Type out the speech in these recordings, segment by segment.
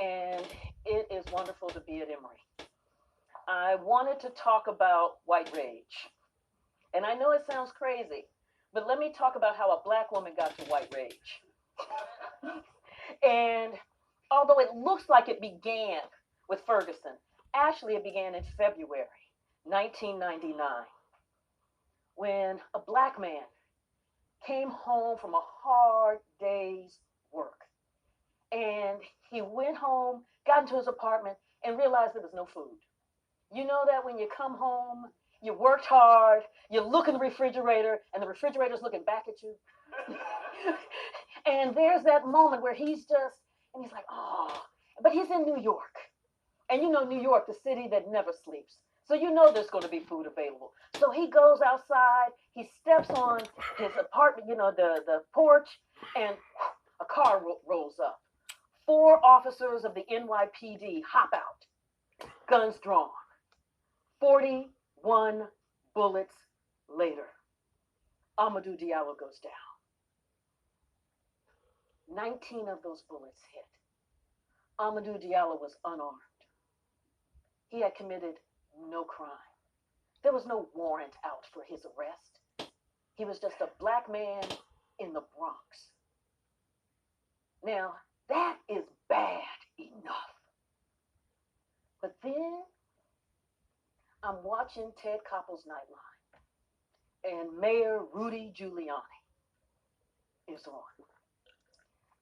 and it is wonderful to be at Emory. I wanted to talk about white rage, and I know it sounds crazy, but let me talk about how a black woman got to white rage. And although it looks like it began with Ferguson, actually it began in February 1999 when a black man came home from a hard day's work. And he went home, got into his apartment, and realized there was no food. You know that when you come home, you worked hard, you look in the refrigerator, and the refrigerator's looking back at you. And there's that moment where and he's like, oh, but he's in New York. And you know, New York, the city that never sleeps. So you know there's going to be food available. So he goes outside, he steps on his apartment, the porch, and a car rolls up. Four officers of the NYPD hop out, guns drawn. 41 bullets later, Amadou Diallo goes down. 19 of those bullets hit. Amadou Diallo was unarmed. He had committed no crime. There was no warrant out for his arrest. He was just a black man in the Bronx. Now, that is bad enough. But then I'm watching Ted Koppel's Nightline, and Mayor Rudy Giuliani is on.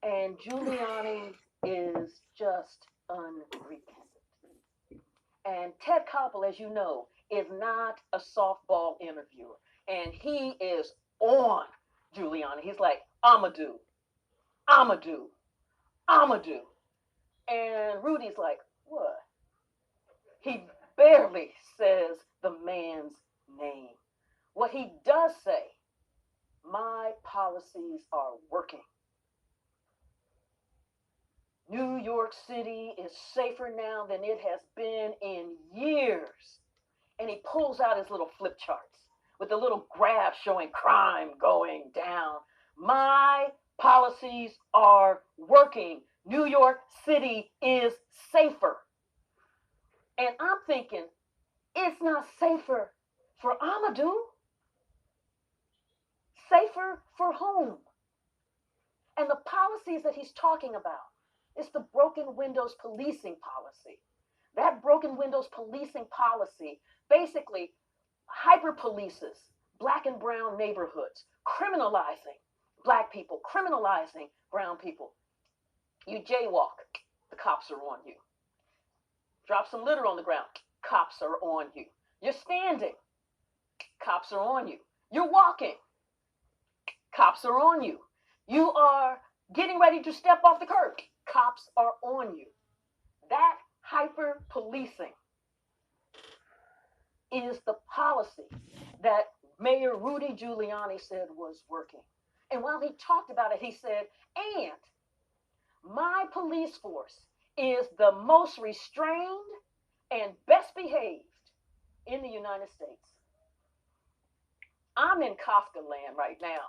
And Giuliani is just unreal. And Ted Koppel, as you know, is not a softball interviewer. And he is on Giuliani. He's like, Amadou, Amadou, Amadou. And Rudy's like, what? He barely says the man's name. What he does say, my policies are working. New York City is safer now than it has been in years. And he pulls out his little flip charts with the little graph showing crime going down. My policies are working. New York City is safer. And I'm thinking, it's not safer for Amadou. Safer for whom? And the policies that he's talking about is the broken windows policing policy. That broken windows policing policy basically hyper polices black and brown neighborhoods, criminalizing black people, criminalizing brown people. You jaywalk, the cops are on you. Drop some litter on the ground, cops are on you. You're standing, cops are on you. You're walking, cops are on you. You are getting ready to step off the curb, cops are on you. That hyper policing is the policy that Mayor Rudy Giuliani said was working. And while he talked about it, he said, and my police force is the most restrained and best behaved in the United States. I'm in Kafka land right now.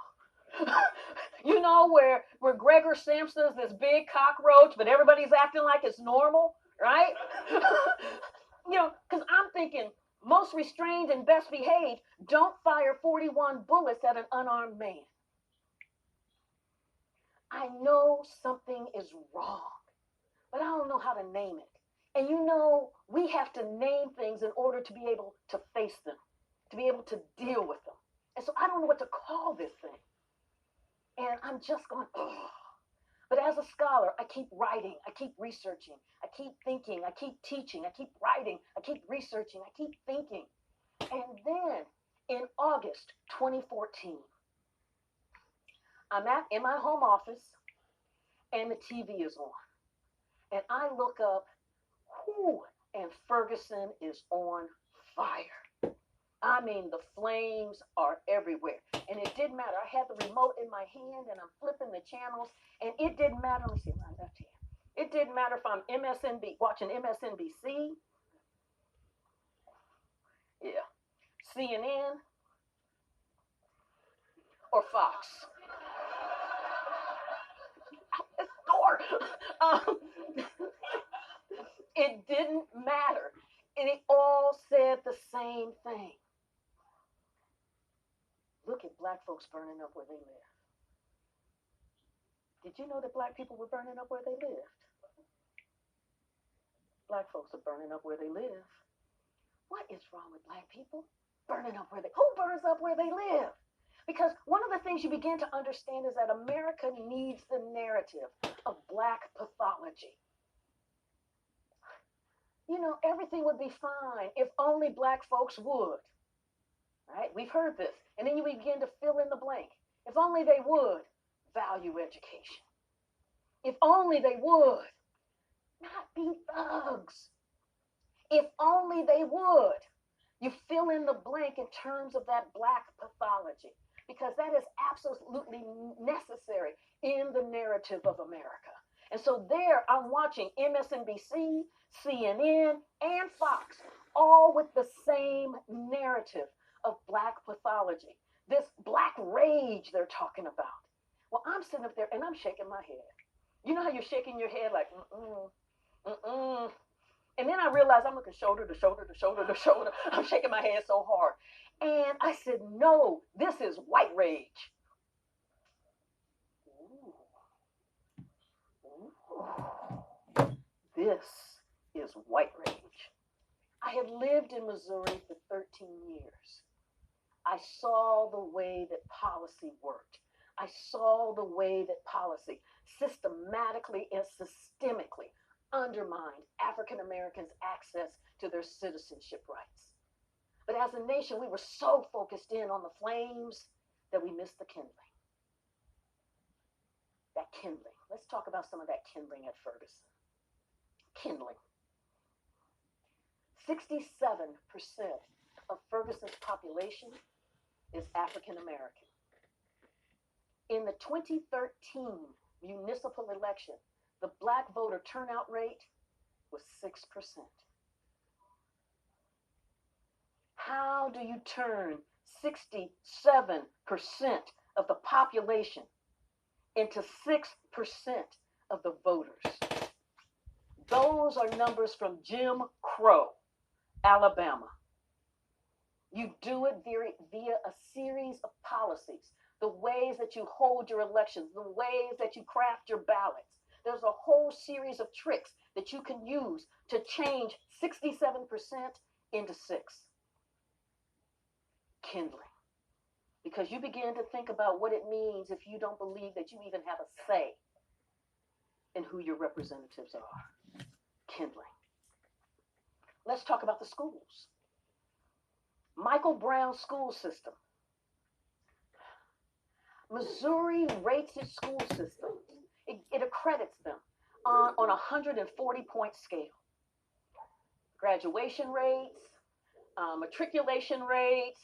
You know, where Gregor Samsa's this big cockroach, but everybody's acting like it's normal, right? Because I'm thinking, most restrained and best behaved, don't fire 41 bullets at an unarmed man. I know something is wrong, but I don't know how to name it. And we have to name things in order to be able to face them, to be able to deal with them. And so I don't know what to call this thing. And I'm just going, oh. But as a scholar, I keep writing, I keep researching, I keep thinking, I keep teaching, I keep writing, I keep researching, I keep thinking. And then in August 2014, I'm in my home office and the TV is on. And I look up, and Ferguson is on fire. I mean, the flames are everywhere. And it didn't matter. I had the remote in my hand and I'm flipping the channels. And it didn't matter. Let me see my left hand. It didn't matter if I'm watching MSNBC. Yeah. CNN or Fox. Out this door. It didn't matter. And they all said the same thing. Look at black folks burning up where they live. Did you know that black people were burning up where they lived? Black folks are burning up where they live. What is wrong with black people? Burning up where they, who burns up where they live? Because one of the things you begin to understand is that America needs the narrative of black pathology. You know, everything would be fine if only black folks would. Right? We've heard this. And then you begin to fill in the blank. If only they would value education. If only they would not be thugs. If only they would. You fill in the blank in terms of that black pathology, because that is absolutely necessary in the narrative of America. And so there I'm watching MSNBC, CNN, and Fox, all with the same narrative of black pathology, this black rage they're talking about. Well, I'm sitting up there and I'm shaking my head. You know how you're shaking your head like, And then I realized I'm looking shoulder to shoulder to shoulder to shoulder. I'm shaking my head so hard. And I said, no, this is white rage. Ooh. This is white rage. I had lived in Missouri for 13 years. I saw the way that policy worked. I saw the way that policy systematically and systemically undermined African Americans' access to their citizenship rights. But as a nation, we were so focused in on the flames that we missed the kindling. That kindling. Let's talk about some of that kindling at Ferguson. Kindling. 67% of Ferguson's population is African American. In the 2013 municipal election, the black voter turnout rate was 6%. How do you turn 67% of the population into 6% of the voters? Those are numbers from Jim Crow, Alabama. You do it via a series of policies, the ways that you hold your elections, the ways that you craft your ballots. There's a whole series of tricks that you can use to change 67% into 6. Kindling. Because you begin to think about what it means if you don't believe that you even have a say in who your representatives are. Kindling. Let's talk about the schools. Michael Brown's school system. Missouri rates its school system. It accredits them on a 140-point scale. Graduation rates, matriculation rates,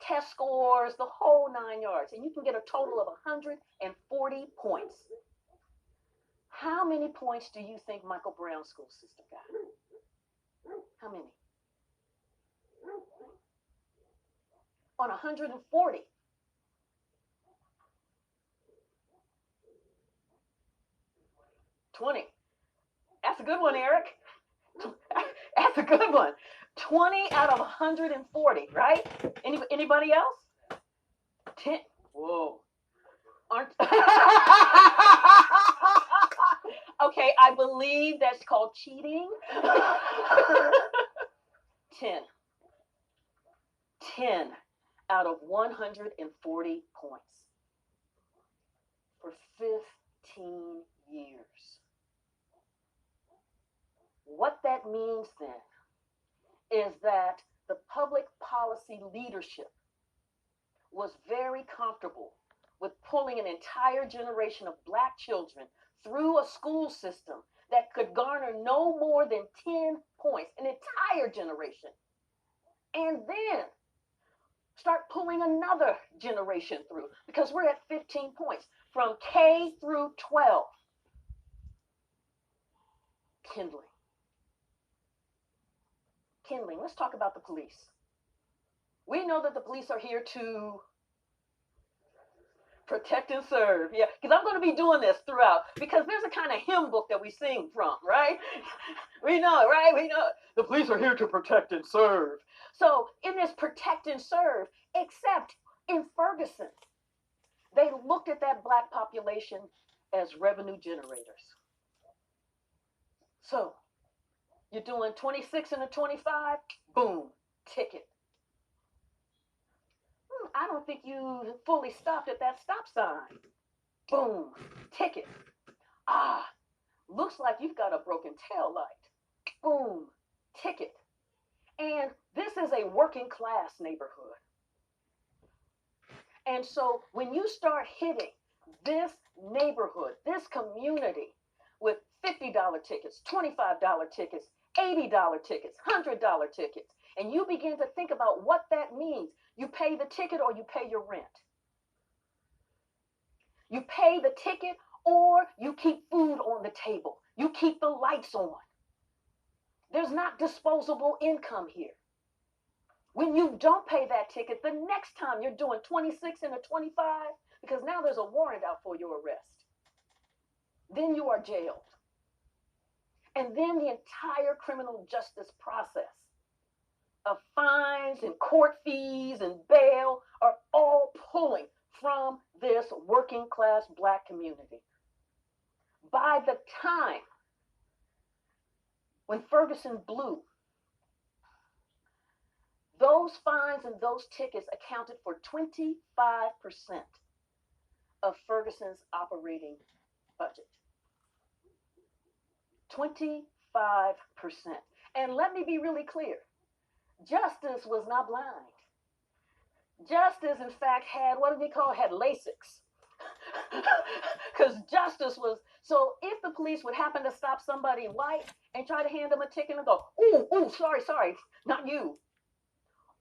test scores, the whole 9 yards. And you can get a total of 140 points. How many points do you think Michael Brown's school system got? How many? On 140. $20. That's a good one, Eric. That's a good one. 20 out of 140, right? Anybody else? 10. Whoa. Aren't okay, I believe that's called cheating. 10. 10 out of 140 points for 15 years. What that means then is that the public policy leadership was very comfortable with pulling an entire generation of black children through a school system that could garner no more than 10 points, an entire generation, and then start pulling another generation through, because we're at 15 points from K through 12. Kindling. Kindling. Let's talk about the police. We know that the police are here to Protect and serve. Yeah, because I'm going to be doing this throughout. Because there's a kind of hymn book that we sing from, right? We know it, right? We know it. The police are here to protect and serve. So in this protect and serve, except in Ferguson, they looked at that black population as revenue generators. So you're doing 26 and a 25, boom, ticket. I don't think you fully stopped at that stop sign. Boom, ticket. Ah, looks like you've got a broken tail light. Boom, ticket. And this is a working class neighborhood. And so when you start hitting this neighborhood, this community with $50 tickets, $25 tickets, $80 tickets, $100 tickets, and you begin to think about what that means, you pay the ticket or you pay your rent. You pay the ticket or you keep food on the table. You keep the lights on. There's not disposable income here. When you don't pay that ticket, the next time you're doing 26 and a 25, because now there's a warrant out for your arrest, then you are jailed. And then the entire criminal justice process of fines and court fees and bail are all pulling from this working class black community. By the time when Ferguson blew, those fines and those tickets accounted for 25% of Ferguson's operating budget. 25%. And let me be really clear. Justice was not blind. Justice, in fact, had, what do they call it? Had LASIX. Because justice was, so if the police would happen to stop somebody white and try to hand them a ticket and go, ooh, sorry, not you.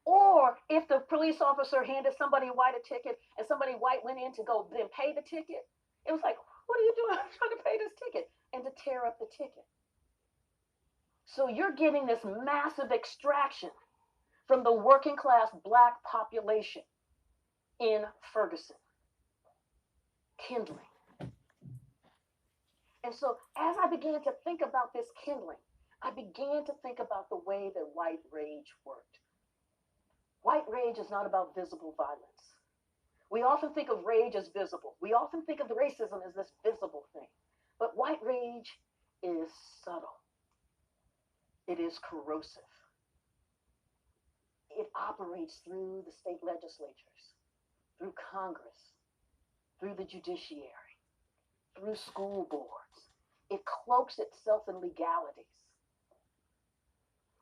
Or if the police officer handed somebody white a ticket and somebody white went in to go then pay the ticket, it was like, what are you doing? I'm trying to pay this ticket. And to tear up the ticket. So you're getting this massive extraction from the working class black population in Ferguson. Kindling. And so as I began to think about this kindling, I began to think about the way that white rage worked. White rage is not about visible violence. We often think of rage as visible. We often think of racism as this visible thing. But white rage is subtle. It is corrosive. It operates through the state legislatures, through Congress, through the judiciary, through school boards. It cloaks itself in legalities.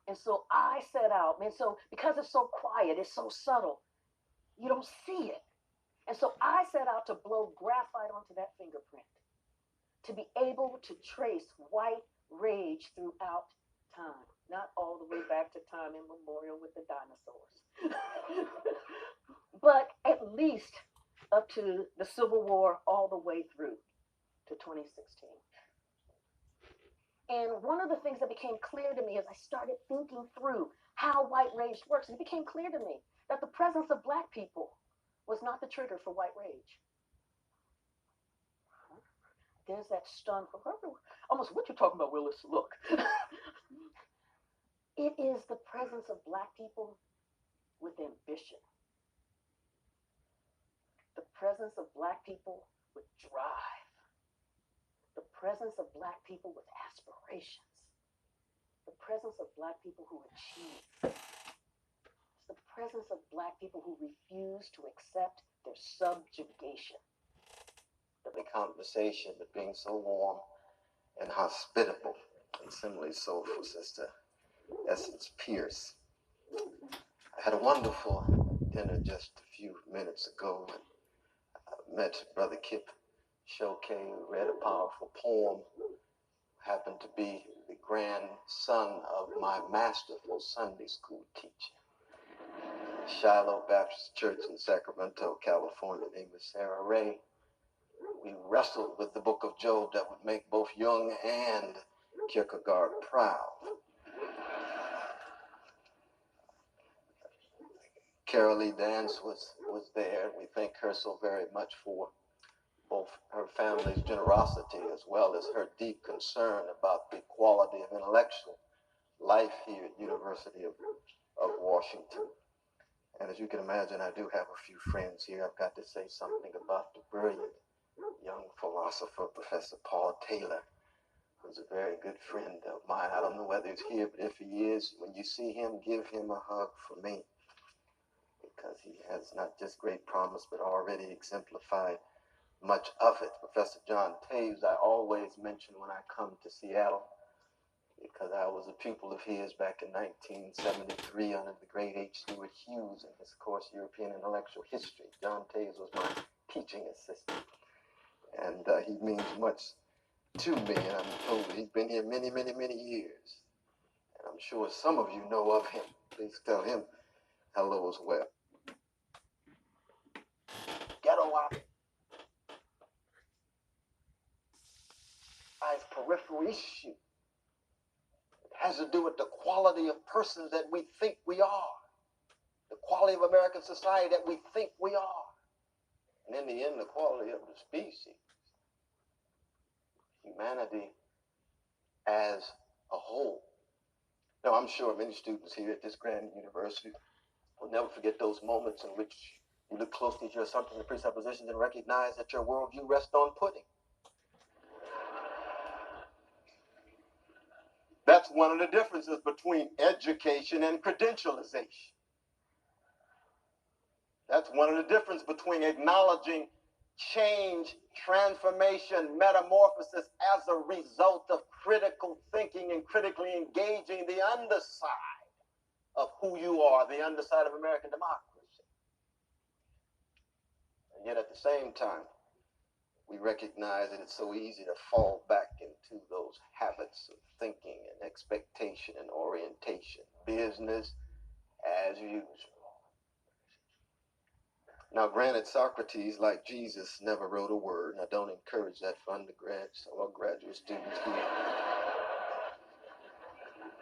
And so I set out, and so because it's so quiet, it's so subtle, you don't see it. And so I set out to blow graphite onto that fingerprint, to be able to trace white rage throughout time, not all the way back to time immemorial with the dinosaurs, but at least up to the Civil War all the way through to 2016. And one of the things that became clear to me as I started thinking through how white rage works, it became clear to me that the presence of black people was not the trigger for white rage. There's that stun from almost what you're talking about, Willis. Look. It is the presence of black people with ambition. The presence of black people with drive. The presence of black people with aspirations. The presence of black people who achieve. It's the presence of black people who refuse to accept their subjugation. The conversation, but being so warm and hospitable and similarly soulful, Sister Essence Pierce. I had a wonderful dinner just a few minutes ago and I met Brother Kip Shoke, who read a powerful poem, happened to be the grandson of my masterful Sunday school teacher, Shiloh Baptist Church in Sacramento, California, named Sarah Ray. We wrestled with the book of Job that would make both Jung and Kierkegaard proud. Carol Lee Dance was there. We thank her so very much for both her family's generosity as well as her deep concern about the quality of intellectual life here at University of Washington. And as you can imagine, I do have a few friends here. I've got to say something about the brilliant young philosopher, Professor Paul Taylor, who's a very good friend of mine. I don't know whether he's here, but if he is, when you see him, give him a hug for me, because he has not just great promise, but already exemplified much of it. Professor John Taves, I always mention when I come to Seattle, because I was a pupil of his back in 1973 under the great H. Stewart Hughes in his course, European Intellectual History. John Taves was my teaching assistant, and he means much to me, and I'm told he's been here many, many, many years. And I'm sure some of you know of him. Please tell him hello as well. Ghetto as peripheral issue. It has to do with the quality of persons that we think we are, the quality of American society that we think we are, and in the end, the quality of the species, humanity as a whole. Now, I'm sure many students here at this grand university will never forget those moments in which you look closely at your assumptions and presuppositions and recognize that your worldview rests on pudding. That's one of the differences between education and credentialization. That's one of the differences between acknowledging change, transformation, metamorphosis as a result of critical thinking and critically engaging the underside of who you are, the underside of American democracy. And yet at the same time, we recognize that it's so easy to fall back into those habits of thinking and expectation and orientation. Business as usual. Now, granted, Socrates, like Jesus, never wrote a word, and I don't encourage that for undergrads or graduate students here.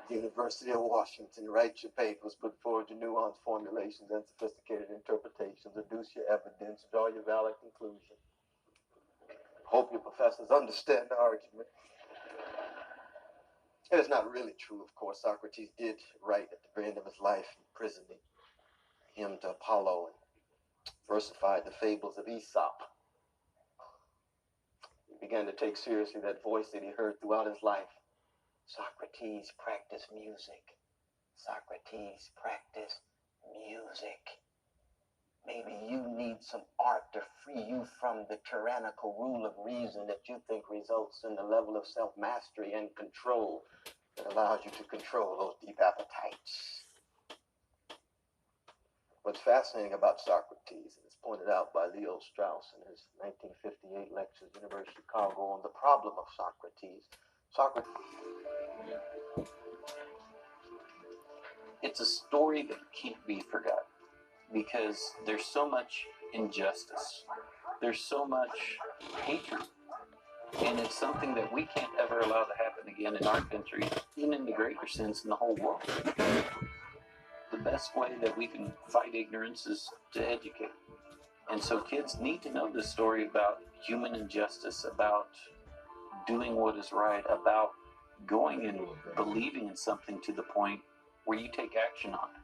University of Washington, write your papers, put forward your nuanced formulations and sophisticated interpretations, deduce your evidence, draw your valid conclusion. Hope your professors understand the argument. It is not really true, of course. Socrates did write at the very end of his life, imprisoning him to Apollo, and versified the fables of Aesop. He began to take seriously that voice that he heard throughout his life. Socrates practiced music. Socrates practiced music. Maybe you need some art to free you from the tyrannical rule of reason that you think results in the level of self-mastery and control that allows you to control those deep appetites. What's fascinating about Socrates, and it's pointed out by Leo Strauss in his 1958 lectures at the University of Chicago on the problem of Socrates. It's a story that can't be forgotten because there's so much injustice. There's so much hatred. And it's something that we can't ever allow to happen again in our country, and in the greater sense in the whole world. The best way that we can fight ignorance is to educate. And so kids need to know this story about human injustice, about doing what is right, about going and believing in something to the point where you take action on it.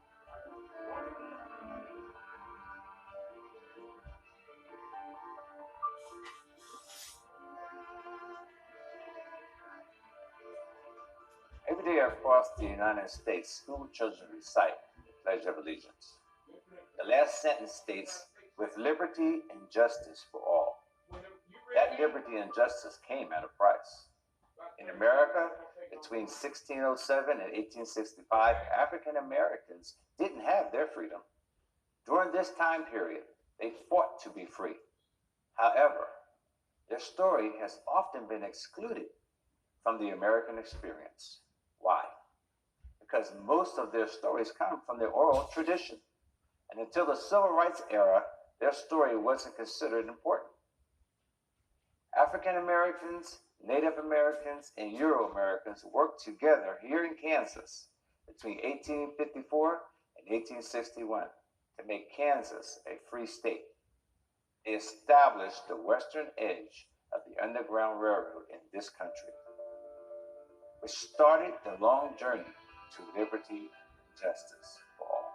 Every day across the United States, school children recite the Pledge of Allegiance. The last sentence states, "with liberty and justice for all." That liberty and justice came at a price. In America, between 1607 and 1865, African Americans didn't have their freedom. During this time period, they fought to be free. However, their story has often been excluded from the American experience. Why? Because most of their stories come from their oral tradition. And until the Civil Rights era, their story wasn't considered important. African Americans, Native Americans, and Euro Americans worked together here in Kansas between 1854 and 1861 to make Kansas a free state. They established the western edge of the Underground Railroad in this country, which started the long journey to liberty and justice for all.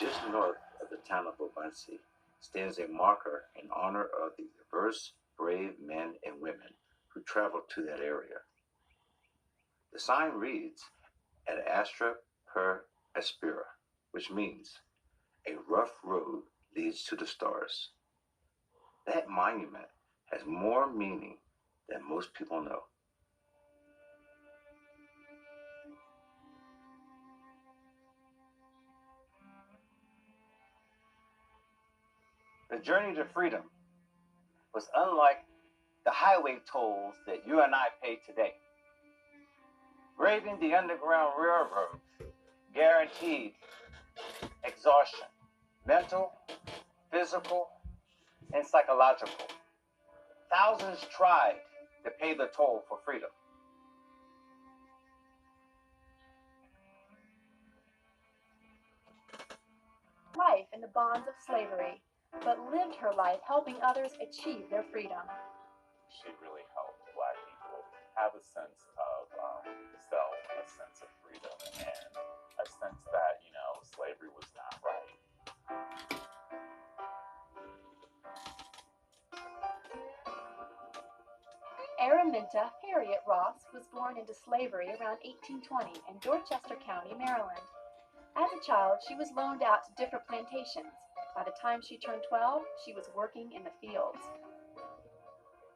Just north of the town of Waubonsee stands a marker in honor of the diverse, brave men and women who traveled to that area. The sign reads, Ad Astra per Aspera, which means a rough road leads to the stars. That monument has more meaning than most people know. The journey to freedom was unlike the highway tolls that you and I pay today. Braving the Underground Railroad guaranteed exhaustion, mental, physical, and psychological. Thousands tried to pay the toll for freedom. Life in the bonds of slavery, but lived her life helping others achieve their freedom. She really helped Black people have a sense of self, a sense of freedom, and a sense that, slavery was not right. Araminta Harriet Ross was born into slavery around 1820 in Dorchester County, Maryland. As a child, she was loaned out to different plantations. By the time she turned 12, she was working in the fields.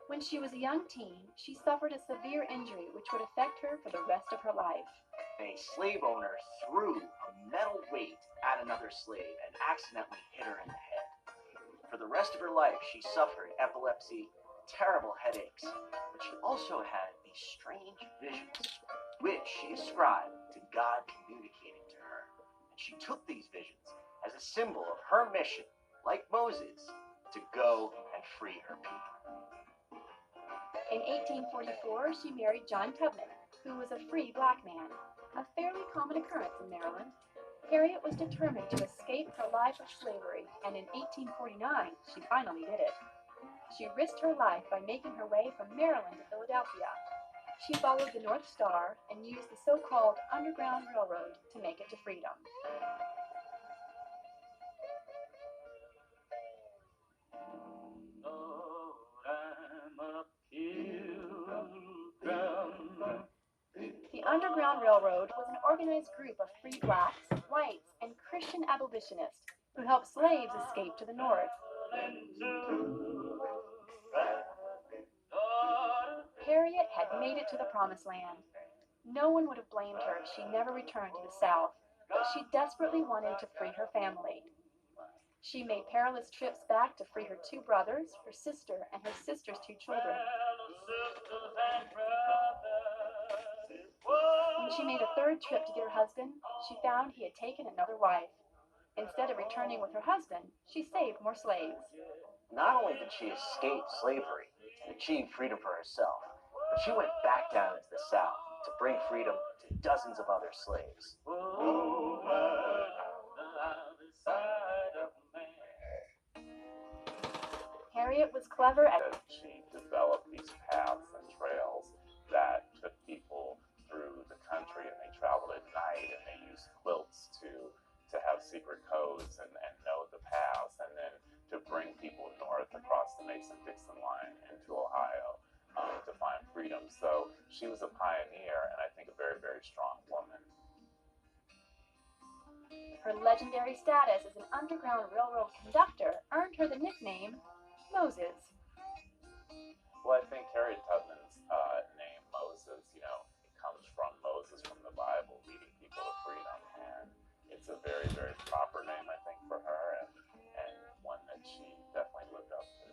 When she was a young teen, she suffered a severe injury which would affect her for the rest of her life. A slave owner threw a metal weight at another slave and accidentally hit her in the head. For the rest of her life, she suffered epilepsy, terrible headaches, but she also had these strange visions, which she ascribed to God communicating to her. And she took these visions as a symbol of her mission, like Moses, to go and free her people. In 1844, she married John Tubman, who was a free Black man, a fairly common occurrence in Maryland. Harriet was determined to escape her life of slavery, and in 1849, she finally did it. She risked her life by making her way from Maryland to Philadelphia. She followed the North Star and used the so-called Underground Railroad to make it to freedom. The Underground Railroad was an organized group of free Blacks, whites, and Christian abolitionists who helped slaves escape to the North. Harriet had made it to the Promised Land. No one would have blamed her if she never returned to the South, but she desperately wanted to free her family. She made perilous trips back to free her 2 brothers, her sister, and her sister's 2 children. When she made a 3rd trip to get her husband, she found he had taken another wife. Instead of returning with her husband, she saved more slaves. Not only did she escape slavery and achieve freedom for herself, but she went back down into the South to bring freedom to dozens of other slaves. Harriet was clever at She developed these paths and trails that took people through the country, and they traveled at night, and they used quilts to have secret codes and know the paths, and then to bring people north across the Mason-Dixon line into Ohio to find freedom. So she was a pioneer, and I think a very, very strong woman. Her legendary status as an Underground Railroad conductor earned her the nickname Moses. Well, I think Harriet Tubman's name, Moses, it comes from Moses from the Bible, leading people to freedom. And it's a very, very proper name, I think, for her, and one that she definitely lived up to.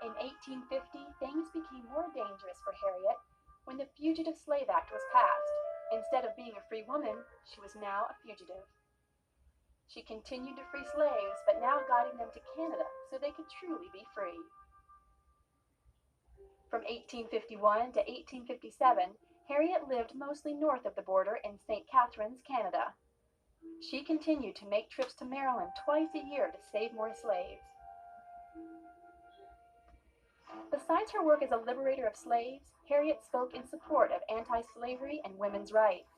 In 1850, things became more dangerous for Harriet when the Fugitive Slave Act was passed. Instead of being a free woman, she was now a fugitive. She continued to free slaves, but now guiding them to Canada so they could truly be free. From 1851 to 1857, Harriet lived mostly north of the border in St. Catharines, Canada. She continued to make trips to Maryland twice a year to save more slaves. Besides her work as a liberator of slaves, Harriet spoke in support of anti-slavery and women's rights.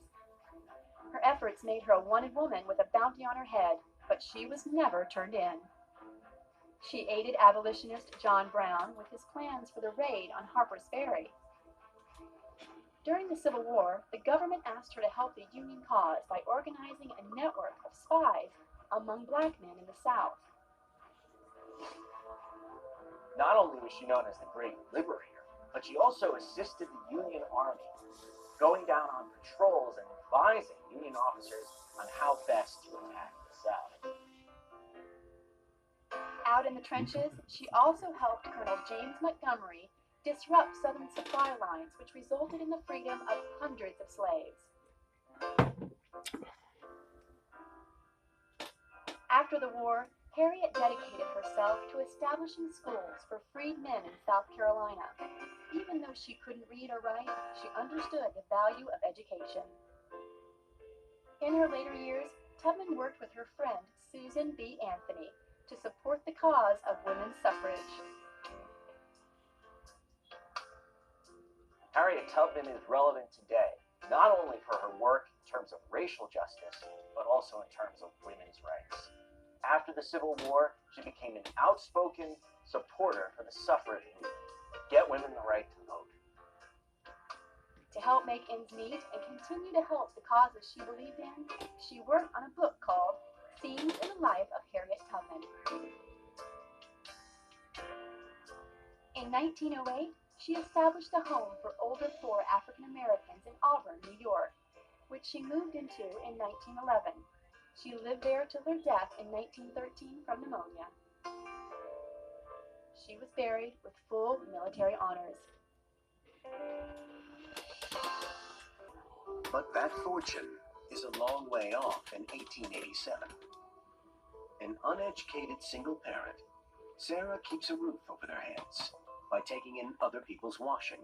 Her efforts made her a wanted woman with a bounty on her head, but she was never turned in. She aided abolitionist John Brown with his plans for the raid on Harper's Ferry. During the Civil War, the government asked her to help the Union cause by organizing a network of spies among black men in the South. Not only was she known as the Great Liberator, but she also assisted the Union Army, going down on patrols and advising Union officers on how best to attack the South. Out in the trenches, she also helped Colonel James Montgomery disrupt Southern supply lines, which resulted in the freedom of hundreds of slaves. After the war, Harriet dedicated herself to establishing schools for freed men in South Carolina. Even though she couldn't read or write, she understood the value of education. In her later years, Tubman worked with her friend Susan B. Anthony to support the cause of women's suffrage. Harriet Tubman is relevant today, not only for her work in terms of racial justice, but also in terms of women's rights. After the Civil War, she became an outspoken supporter for the suffrage movement, get women the right to vote. To help make ends meet and continue to help the causes she believed in, she worked on a book called Scenes in the Life of Harriet Tubman. In 1908, she established a home for older poor African Americans in Auburn, New York, which she moved into in 1911. She lived there till her death in 1913 from pneumonia. She was buried with full military honors. But that fortune is a long way off in 1887. An uneducated single parent, Sarah keeps a roof over their heads by taking in other people's washing.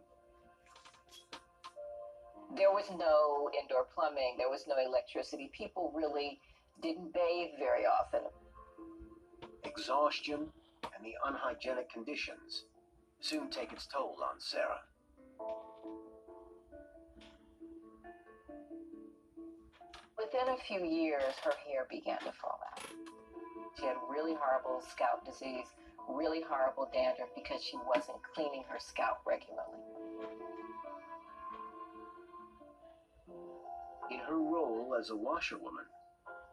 There was no indoor plumbing, there was no electricity. People really didn't bathe very often. Exhaustion and the unhygienic conditions soon take its toll on Sarah. Within a few years, her hair began to fall out. She had really horrible scalp disease, really horrible dandruff because she wasn't cleaning her scalp regularly. In her role as a washerwoman,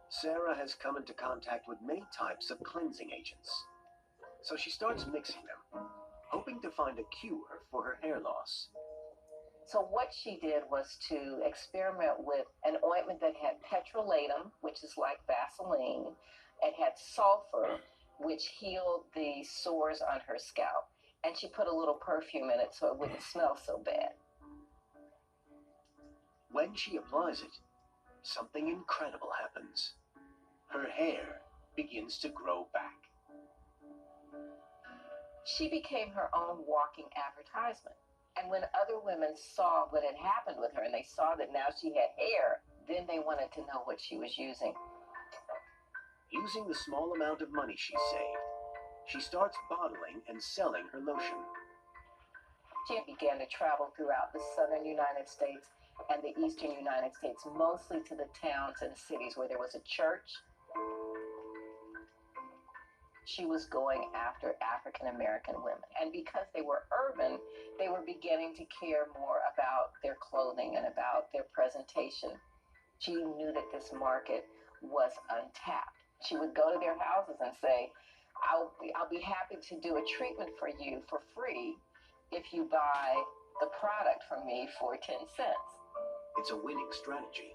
Sarah has come into contact with many types of cleansing agents. So she starts mixing them, hoping to find a cure for her hair loss. So what she did was to experiment with an ointment that had petrolatum, which is like Vaseline. It had sulfur, which healed the sores on her scalp. And she put a little perfume in it so it wouldn't smell so bad. When she applies it, something incredible happens. Her hair begins to grow back. She became her own walking advertisement. And when other women saw what had happened with her and they saw that now she had hair, then they wanted to know what she was using. Using the small amount of money she saved, she starts bottling and selling her lotion. She began to travel throughout the southern United States and the eastern United States, mostly to the towns and cities where there was a church. she was going after African American women. And because they were urban, they were beginning to care more about their clothing and about their presentation. She knew that this market was untapped. She would go to their houses and say, I'll be happy to do a treatment for you for free if you buy the product from me for 10 cents. It's a winning strategy.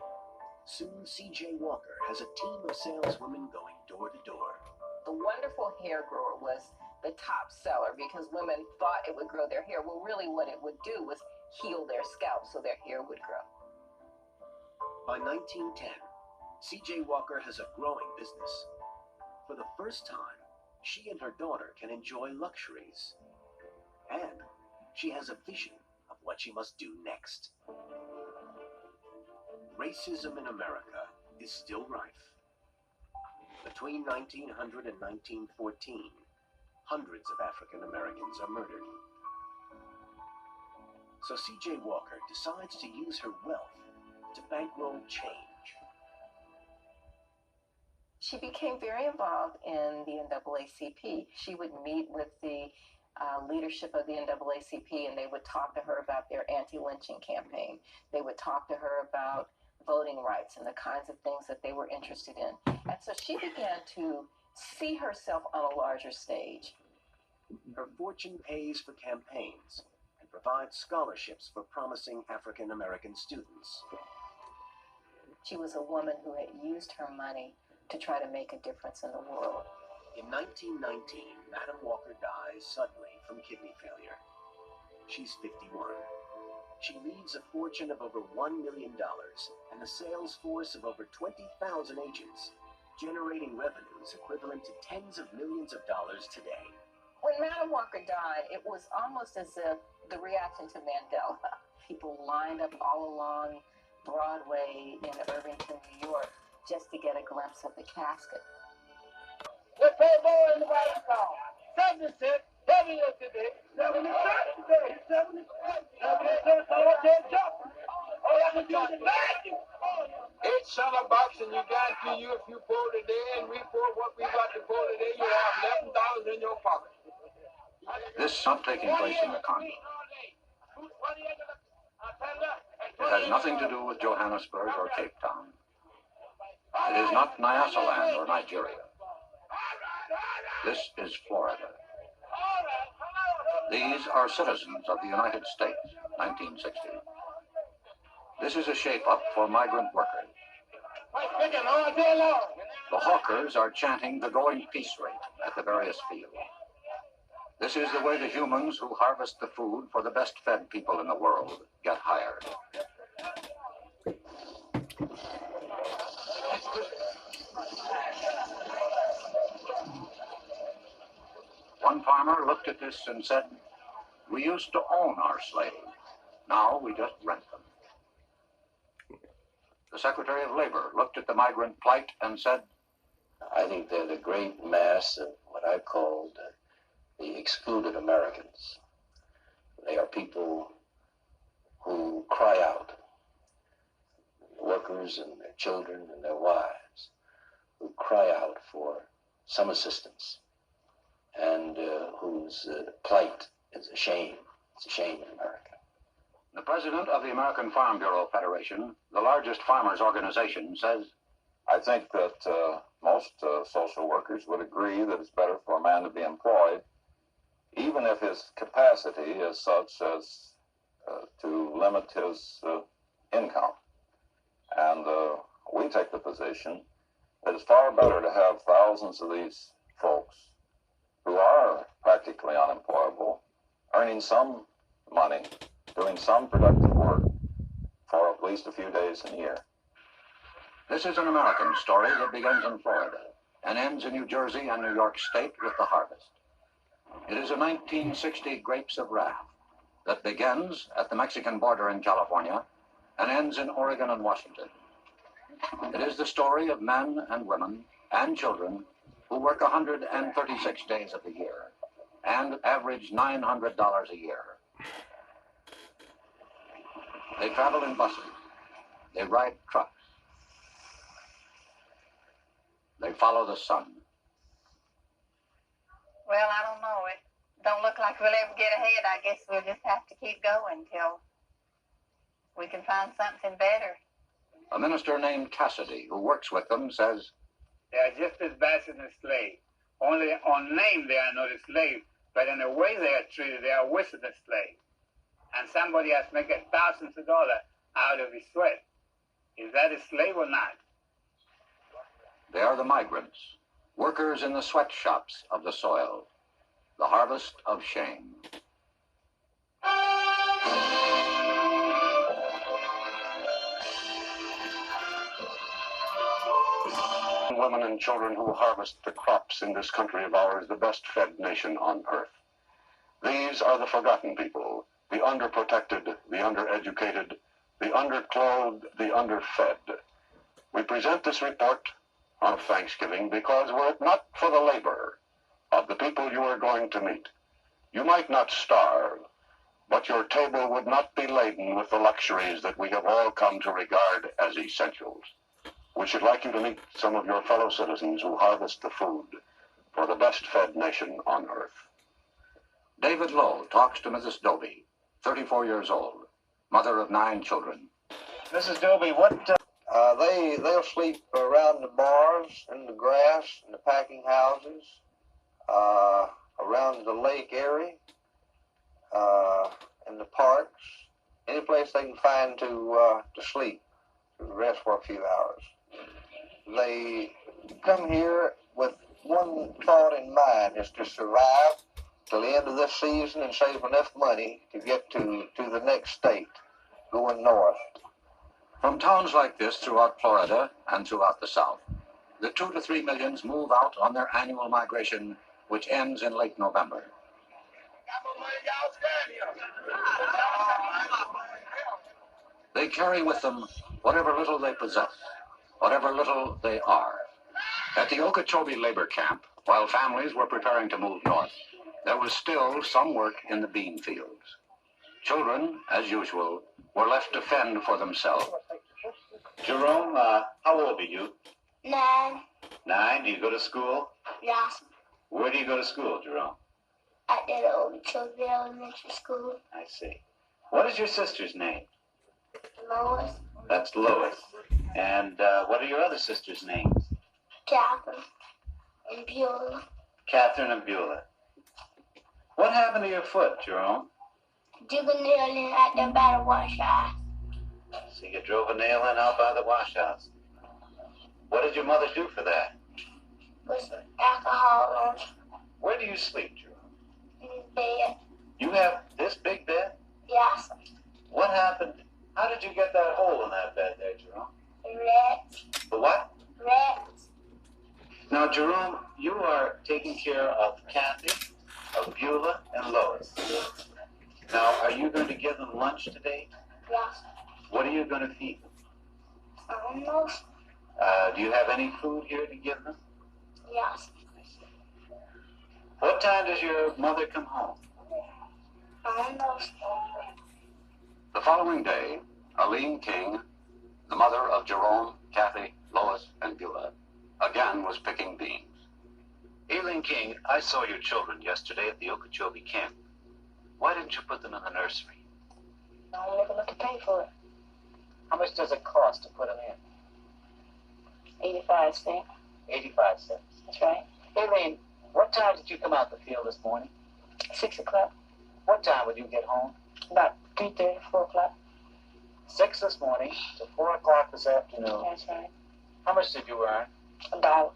Soon, C.J. Walker has a team of saleswomen going door to door. The wonderful hair grower was the top seller because women thought it would grow their hair. Well, really what it would do was heal their scalp so their hair would grow. By 1910, C.J. Walker has a growing business. For the first time, she and her daughter can enjoy luxuries. And she has a vision of what she must do next. Racism in America is still rife. Between 1900 and 1914, hundreds of African Americans are murdered. So C.J. Walker decides to use her wealth to bankroll change. She became very involved in the NAACP. She would meet with the leadership of the NAACP, and they would talk to her about their anti-lynching campaign. They would talk to her about voting rights and the kinds of things that they were interested in. And so she began to see herself on a larger stage. Her fortune pays for campaigns and provides scholarships for promising African American students. She was a woman who had used her money to try to make a difference in the world. In 1919, Madam Walker dies suddenly from kidney failure. She's 51. She leaves a fortune of over $1 million and a sales force of over 20,000 agents, generating revenues equivalent to tens of millions of dollars today. When Madam Walker died, it was almost as if the reaction to Mandela. People lined up all along Broadway in Irvington, New York, just to get a glimpse of the casket. Let's play more in the White House. 70 cents, heavy yesterday, 70 cents today, 70 cents. 70 cents, I want that jump. All I can do is thank you. $8 bucks, and you guarantee you if you pull today and we pull what we got to pull today, you have $11 in your pocket. This is not taking place in the Congo. It has nothing to do with Johannesburg or Cape Town. It is not Nyasaland or Nigeria. This is Florida. These are citizens of the United States, 1960. This is a shape-up for migrant workers. The hawkers are chanting the going peace rate at the various fields. This is the way the humans who harvest the food for the best-fed people in the world get hired. One farmer looked at this and said, "We used to own our slaves. Now we just rent them." The Secretary of Labor looked at the migrant plight and said, "I think they're the great mass of what I called the excluded Americans. They are people who cry out, workers and their children and their wives, who cry out for some assistance, and whose plight is a shame. It's a shame in America." The president of the American Farm Bureau Federation, the largest farmers' organization, says, I think that most social workers would agree that it's better for a man to be employed, even if his capacity is such as to limit his income. And we take the position that it's far better to have thousands of these folks who are practically unemployable, earning some money, doing some productive work for at least a few days in a year. This is an American story that begins in Florida and ends in New Jersey and New York State with the harvest. It is a 1960 Grapes of Wrath that begins at the Mexican border in California and ends in Oregon and Washington. It is the story of men and women and children who work 136 days of the year and average $900 a year. They travel in buses. They ride trucks. They follow the sun. Well, I don't know. It don't look like we'll ever get ahead. I guess we'll just have to keep going till we can find something better. A minister named Cassidy, who works with them, says, They are just as bad as a slave. Only on name they are not a slave, but in the way they are treated, they are worse than a slave. And somebody has making thousands of dollars out of his sweat. Is that a slave or not? they are the migrants, workers in the sweatshops of the soil, the harvest of shame. Women and children who harvest the crops in this country of ours, the best fed nation on earth. These are the forgotten people, the underprotected, the undereducated, the underclothed, the underfed. We present this report on Thanksgiving because were it not for the labor of the people you are going to meet, you might not starve, but your table would not be laden with the luxuries that we have all come to regard as essentials. We should like you to meet some of your fellow citizens who harvest the food for the best fed nation on earth. David Lowe talks to Mrs. Doby, 34 years old, mother of 9 children. Mrs. Doby, they'll sleep around the bars, in the grass, in the packing houses, around the lake area, in the parks, any place they can find to sleep, to rest for a few hours. They come here with one thought in mind, is to survive till the end of this season and save enough money to get to the next state, going north. From towns like this throughout Florida and throughout the South, the 2 to 3 millions move out on their annual migration, which ends in late November. They carry with them whatever little they possess, whatever little they are. At the Okeechobee labor camp, while families were preparing to move north, there was still some work in the bean fields. Children, as usual, were left to fend for themselves. Jerome, how old are you? 9. 9? Do you go to school? Yes. Where do you go to school, Jerome? At the Okeechobee Elementary School. I see. What is your sister's name? Lois. That's Lois. And what are your other sisters' names? Catherine and Beulah. Catherine and Beulah. What happened to your foot, Jerome? Dig a nail in at the by the wash house. So you drove a nail in out by the wash house. What did your mother do for that? Put some alcohol on Where do you sleep, Jerome? in his bed. You have this big bed? Yes. What happened? How did you get that hole in that bed there, Jerome? The rats. The what? Rats. Now, Jerome, you are taking care of Kathy, of Beulah, and Lois. Now, are you going to give them lunch today? Yes. What are you going to feed them? I don't know. Do you have any food here to give them? Yes. What time does your mother come home? I don't know. The following day, Aline King, the mother of Jerome, Kathy, Lois, and Beulah, again was picking beans. Aileen King, I saw your children yesterday at the Okeechobee camp. Why didn't you put them in the nursery? I don't have enough to pay for it. How much does it cost to put them in? 85 cents. 85 cents. That's right. Aileen, what time did you come out the field this morning? 6 o'clock. What time would you get home? About 3:30, 4 o'clock. 6 this morning to 4 o'clock this afternoon. That's right. How much did you earn? $1.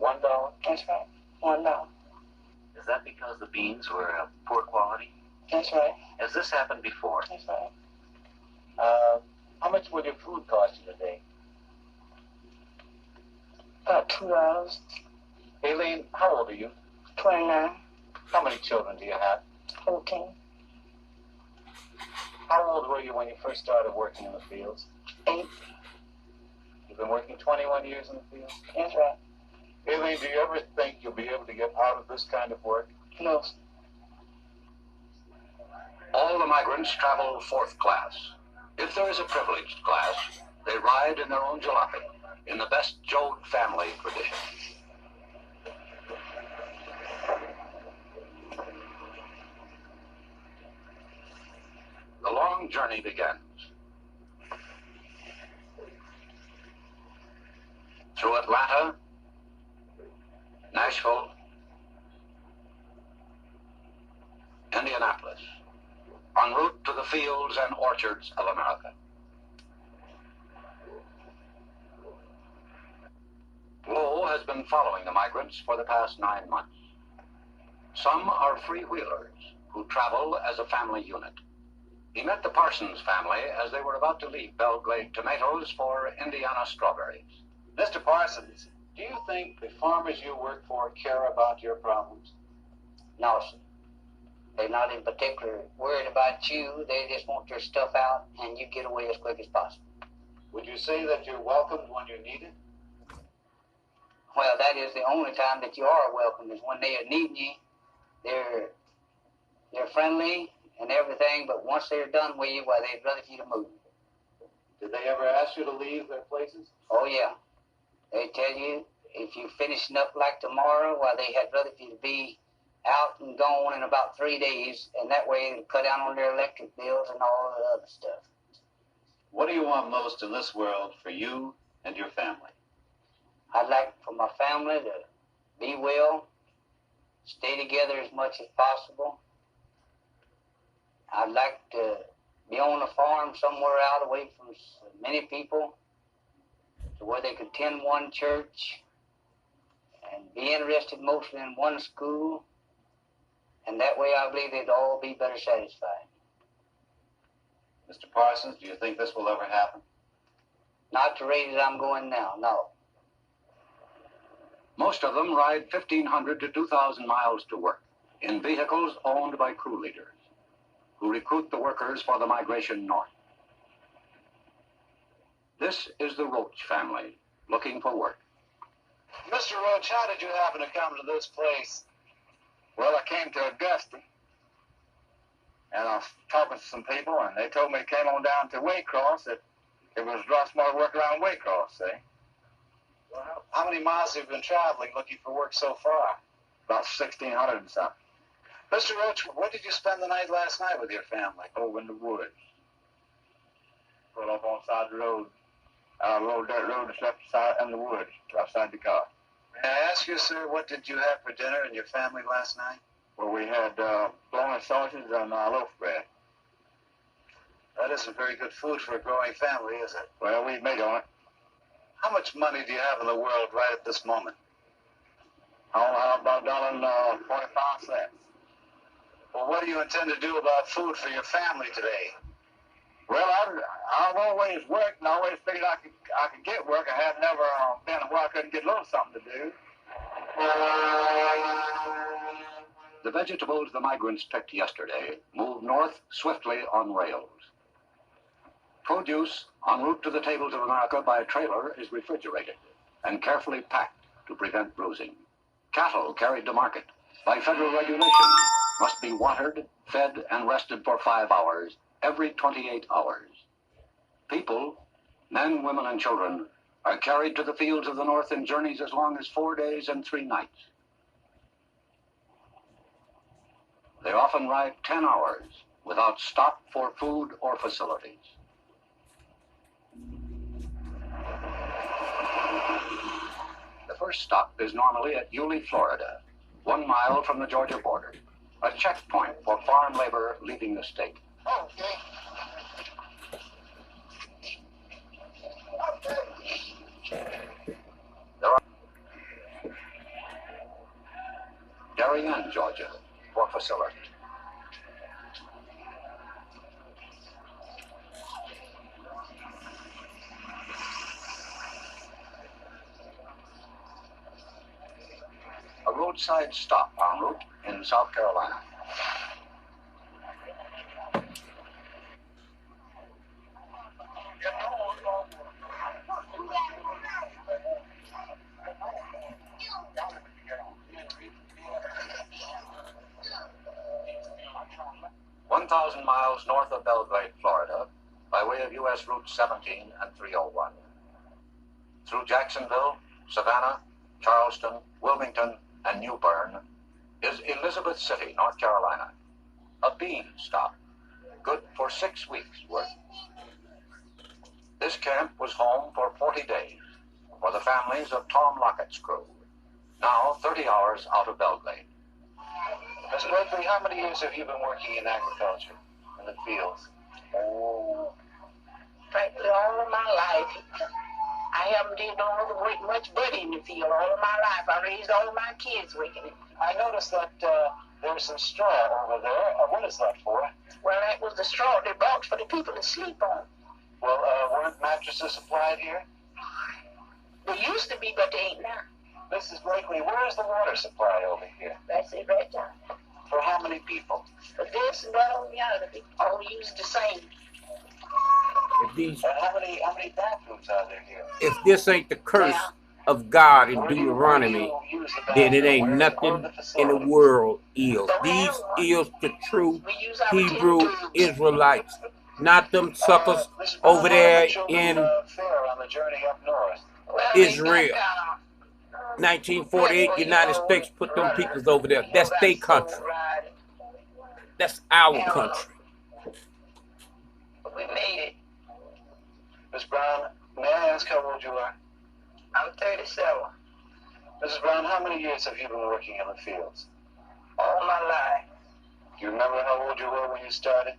$1? That's right. $1. Is that because the beans were of poor quality? That's right. Has this happened before? That's right. How much would your food cost you today? About $2. Aileen, how old are you? 29. How many children do you have? 14. How old were you when you first started working in the fields? 8. You've been working 21 years in the fields? That's right. Aileen, do you ever think you'll be able to get out of this kind of work? No. All the migrants travel 4th class. If there is a privileged class, they ride in their own jalopy, in the best Joad family tradition. thrilling journey begins. Through Atlanta, Nashville, Indianapolis, en route to the fields and orchards of America. Lowe has been following the migrants for the past 9 months. Some are freewheelers who travel as a family unit. He met the Parsons family as they were about to leave Belgrade tomatoes for Indiana strawberries. Mr. Parsons, do you think the farmers you work for care about your problems? No, sir. They're not in particular worried about you. They just want their stuff out and you get away as quick as possible. Would you say that you're welcomed when you're needed? Well, that is the only time that you are welcome, is when they are needing you. They're friendly and everything, but once they're done with you, well, they'd rather for you to move. Did they ever ask you to leave their places? Oh, yeah. They tell you, if you're finishing up like tomorrow, well, they had rather for you to be out and gone in about 3 days, and that way it'll cut down on their electric bills and all the other stuff. What do you want most in this world for you and your family? I'd like for my family to be well, stay together as much as possible. I'd like to be on a farm somewhere out away from many people, to where they could attend one church and be interested mostly in one school. And that way I believe they'd all be better satisfied. Mr. Parsons, do you think this will ever happen? Not the rate that I'm going now, no. Most of them ride 1,500 to 2,000 miles to work in vehicles owned by crew leaders who recruit the workers for the migration north. This is the Roach family looking for work. Mr. Roach, how did you happen to come to this place? Well, I came to Augusta, and I was talking to some people, and they told me to came on down to Waycross, that it was a lot more work around Waycross, see? Well, how many miles have you been traveling looking for work so far? About 1,600 and something. Mr. Roach, where did you spend the night last night with your family? Over in the woods. Pulled up on the side of the road. I rode that road and slept in the woods, outside the car. May I ask you, sir, what did you have for dinner and your family last night? Well, we had bologna sausages and loaf bread. That isn't very good food for a growing family, is it? Well, we made on it. How much money do you have in the world right at this moment? I only have about $1.45. Well, what do you intend to do about food for your family today? Well, I've always worked and I always figured I could get work. I had never been where I couldn't get a little something to do. The vegetables the migrants picked yesterday moved north swiftly on rails. Produce en route to the tables of America by trailer is refrigerated and carefully packed to prevent bruising. Cattle carried to market by federal regulation must be watered, fed, and rested for 5 hours every 28 hours. People, men, women, and children, are carried to the fields of the north in journeys as long as 4 days and 3 nights. They often ride 10 hours without stop for food or facilities. The first stop is normally at Yulee, Florida, 1 mile from the Georgia border, a checkpoint for farm labor leaving the state. Okay. There are Darien, Georgia, for facility. A roadside stop en route in South Carolina. Miles north of Belgrade, Florida, by way of U.S. Route 17 and 301. Through Jacksonville, Savannah, Charleston, Wilmington, and New Bern is Elizabeth City, North Carolina, a bean stop, good for 6 weeks' work. This camp was home for 40 days for the families of Tom Lockett's crew, now 30 hours out of Belgrade. Miss Blakely, how many years have you been working in agriculture, in the fields? Oh, practically all of my life. I haven't did no other work much but in the field all of my life. I raised all of my kids working in it. I noticed that there's some straw over there. What is that for? Well, that was the straw they bought for the people to sleep on. Well, weren't mattresses supplied here? They used to be, but they ain't now. Mrs. Blakely, where is the water supply over here? That's it right down. For how many people? For this and that on the other, they all use the same. And how many bathrooms are there here? If this ain't the curse of God in Deuteronomy, then it ain't nothing in the world is. These is the true Hebrew Israelites, not them suckers over there in Israel. 1948, United States put them peoples over there. That's their country. That's our country. We made it. Miss Brown, may I ask how old you are? I'm 37. Mrs. Brown, how many years have you been working in the fields? All my life. Do you remember how old you were when you started?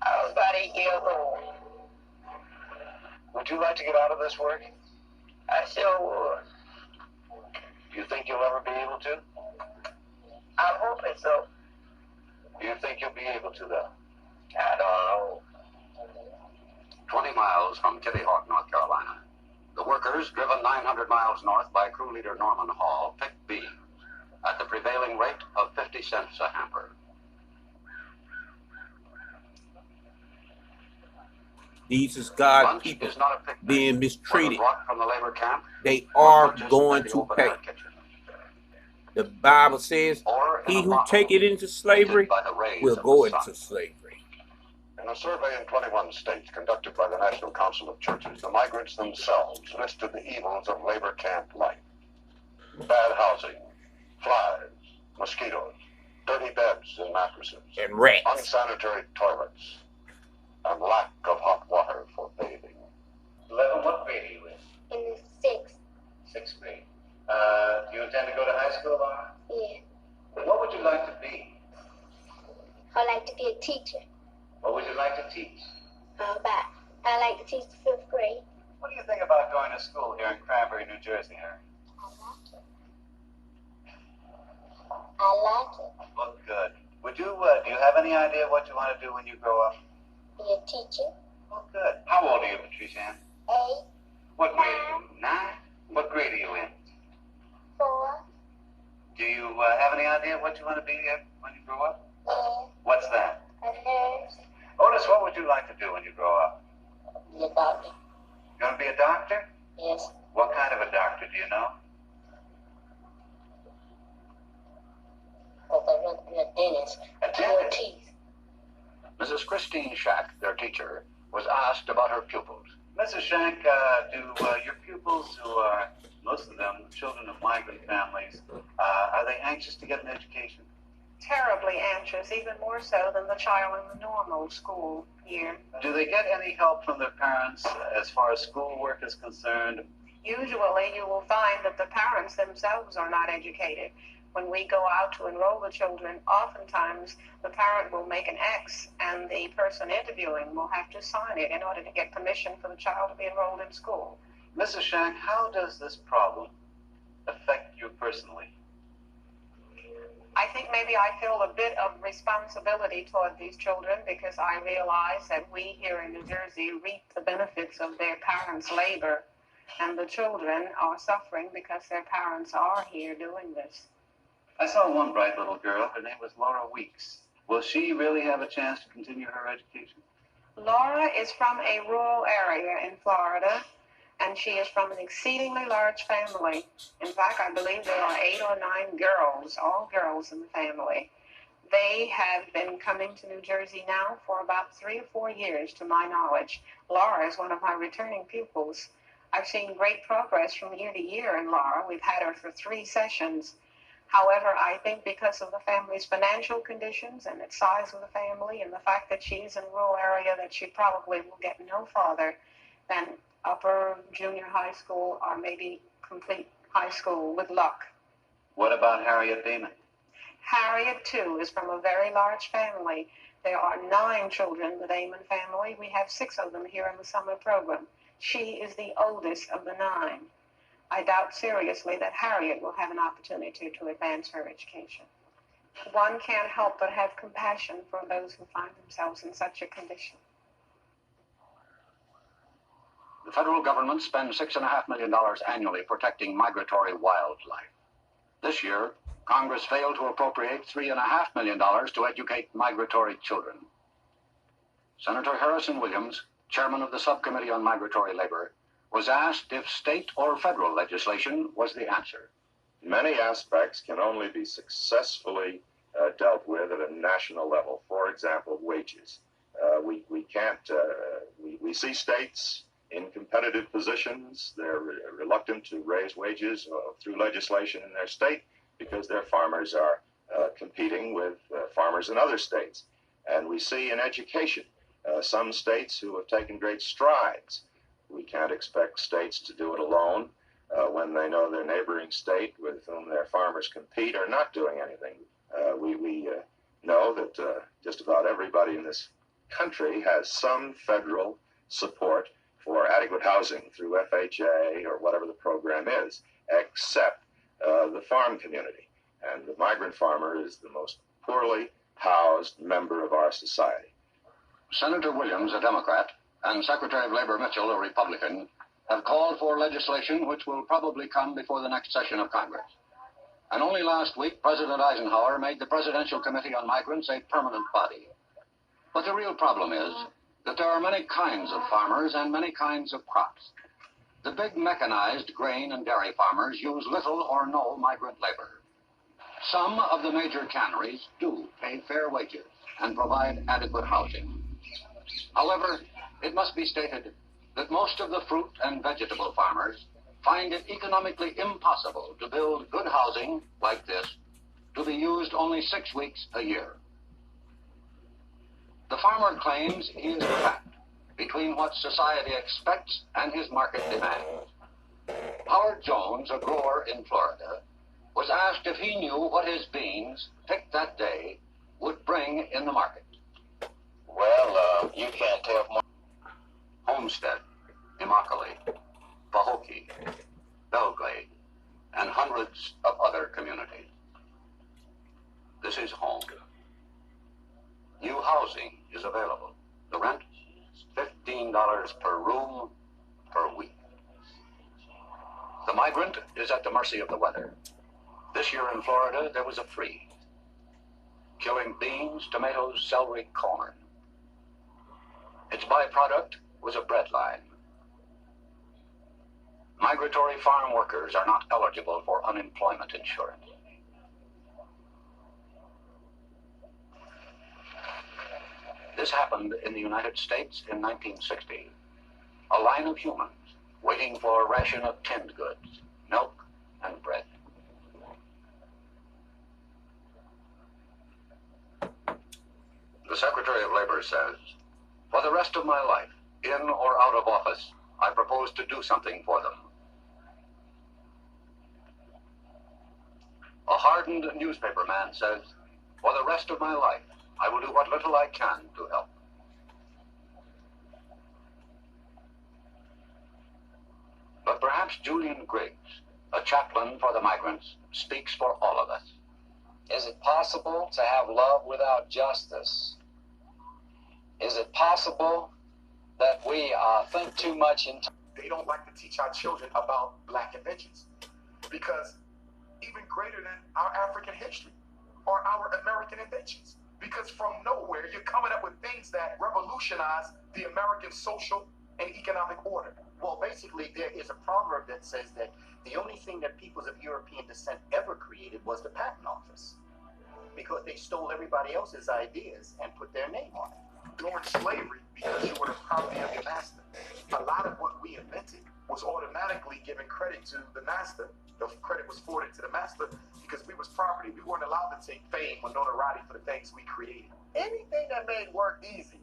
I was about 8 years old. Would you like to get out of this work? I sure would. Do you think you'll ever be able to? I'm hoping so. Do you think you'll be able to, though? I don't know. 20 miles from Kitty Hawk, North Carolina. The workers, driven 900 miles north by crew leader Norman Hall, picked beans at the prevailing rate of 50 cents a hamper. These is God's people being mistreated. From the labor camp, they are going to pay. The Bible says, he who take it into slavery will go into slavery. In a survey in 21 states conducted by the National Council of Churches, the migrants themselves listed the evils of labor camp life. Bad housing, flies, mosquitoes, dirty beds and mattresses, and rats, unsanitary toilets, and lack of hot water for bathing. 11, what grade are you in? In the 6th. 6th grade. Do you intend to go to high school, Laura? Yeah. What would you like to be? I like to be a teacher. What would you like to teach? I like to teach the 5th grade. What do you think about going to school here in Cranberry, New Jersey, Harry? I like it. Well, good. Would you, do you have any idea what you want to do when you grow up? Be a teacher. Well, good. How old are you, Patricia Ann? 8. What grade are you in? 9? What grade are you in? 4. Do you have any idea what you want to be when you grow up? Yeah. What's that? A nurse. Otis, what would you like to do when you grow up? Be a doctor. You going to be a doctor? Yes. What kind of a doctor, do you know? I want to be a dentist. A dentist? Teeth. Mrs. Christine Shack, their teacher, was asked about her pupils. Mrs. Shank, do your pupils, who are, most of them, children of migrant families, are they anxious to get an education? Terribly anxious, even more so than the child in the normal school year. Do they get any help from their parents as far as schoolwork is concerned? Usually you will find that the parents themselves are not educated. When we go out to enroll the children, oftentimes the parent will make an X and the person interviewing will have to sign it in order to get permission for the child to be enrolled in school. Mrs. Shank, how does this problem affect you personally? I think maybe I feel a bit of responsibility toward these children because I realize that we here in New Jersey reap the benefits of their parents' labor, and the children are suffering because their parents are here doing this. I saw one bright little girl. Her name was Laura Weeks. Will she really have a chance to continue her education? Laura is from a rural area in Florida, and she is from an exceedingly large family. In fact, I believe there are 8 or 9 girls, all girls in the family. They have been coming to New Jersey now for about 3 or 4 years, to my knowledge. Laura is one of my returning pupils. I've seen great progress from year to year in Laura. We've had her for 3 sessions. However, I think because of the family's financial conditions and its size of the family and the fact that she's in a rural area, that she probably will get no farther than upper junior high school or maybe complete high school with luck. What about Harriet Beeman? Harriet, too, is from a very large family. There are 9 children in the Damon family. We have 6 of them here in the summer program. She is the oldest of the 9. I doubt seriously that Harriet will have an opportunity to advance her education. One can't help but have compassion for those who find themselves in such a condition. The federal government spends $6.5 million annually protecting migratory wildlife. This year, Congress failed to appropriate $3.5 million to educate migratory children. Senator Harrison Williams, chairman of the Subcommittee on Migratory Labor, was asked if state or federal legislation was the answer. Many aspects can only be successfully dealt with at a national level. For example, wages. We see states in competitive positions. They're reluctant to raise wages through legislation in their state because their farmers are competing with farmers in other states. And we see in education some states who have taken great strides. We can't expect states to do it alone when they know their neighboring state with whom their farmers compete are not doing anything. We know that just about everybody in this country has some federal support for adequate housing through FHA or whatever the program is, except the farm community. And the migrant farmer is the most poorly housed member of our society. Senator Williams, a Democrat, and Secretary of Labor Mitchell, a Republican, have called for legislation which will probably come before the next session of Congress. And only last week, President Eisenhower made the Presidential Committee on Migrants a permanent body. But the real problem is that there are many kinds of farmers and many kinds of crops. The big mechanized grain and dairy farmers use little or no migrant labor. Some of the major canneries do pay fair wages and provide adequate housing. However, it must be stated that most of the fruit and vegetable farmers find it economically impossible to build good housing like this to be used only 6 weeks a year. The farmer claims he is trapped between what society expects and his market demands. Howard Jones, a grower in Florida, was asked if he knew what his beans, picked that day, would bring in the market. Well, you can't tell from Homestead, Immokalee, Pahokee, Belglade, and hundreds of other communities. This is home. New housing is available. The rent is $15 per room per week. The migrant is at the mercy of the weather. This year in Florida, there was a freeze, killing beans, tomatoes, celery, corn. Its byproduct was a bread line. Migratory farm workers are not eligible for unemployment insurance. This happened in the United States in 1960. A line of humans waiting for a ration of tinned goods, milk and bread. The Secretary of Labor says, "For the rest of my life, in or out of office, I propose to do something for them." A hardened newspaper man says, "For the rest of my life, I will do what little I can to help." But perhaps Julian Griggs, a chaplain for the migrants, speaks for all of us. Is it possible to have love without justice? Is it possible that we think too much in They don't like to teach our children about black inventions, because even greater than our African history are our American inventions. Because from nowhere, you're coming up with things that revolutionize the American social and economic order. Well, basically, there is a proverb that says that the only thing that peoples of European descent ever created was the patent office, because they stole everybody else's ideas and put their name on it. During slavery, because you were the property of your master, a lot of what we invented was automatically given credit to the master. The credit was forwarded to the master because we was property. We weren't allowed to take fame or notoriety for the things we created. Anything that made work easy.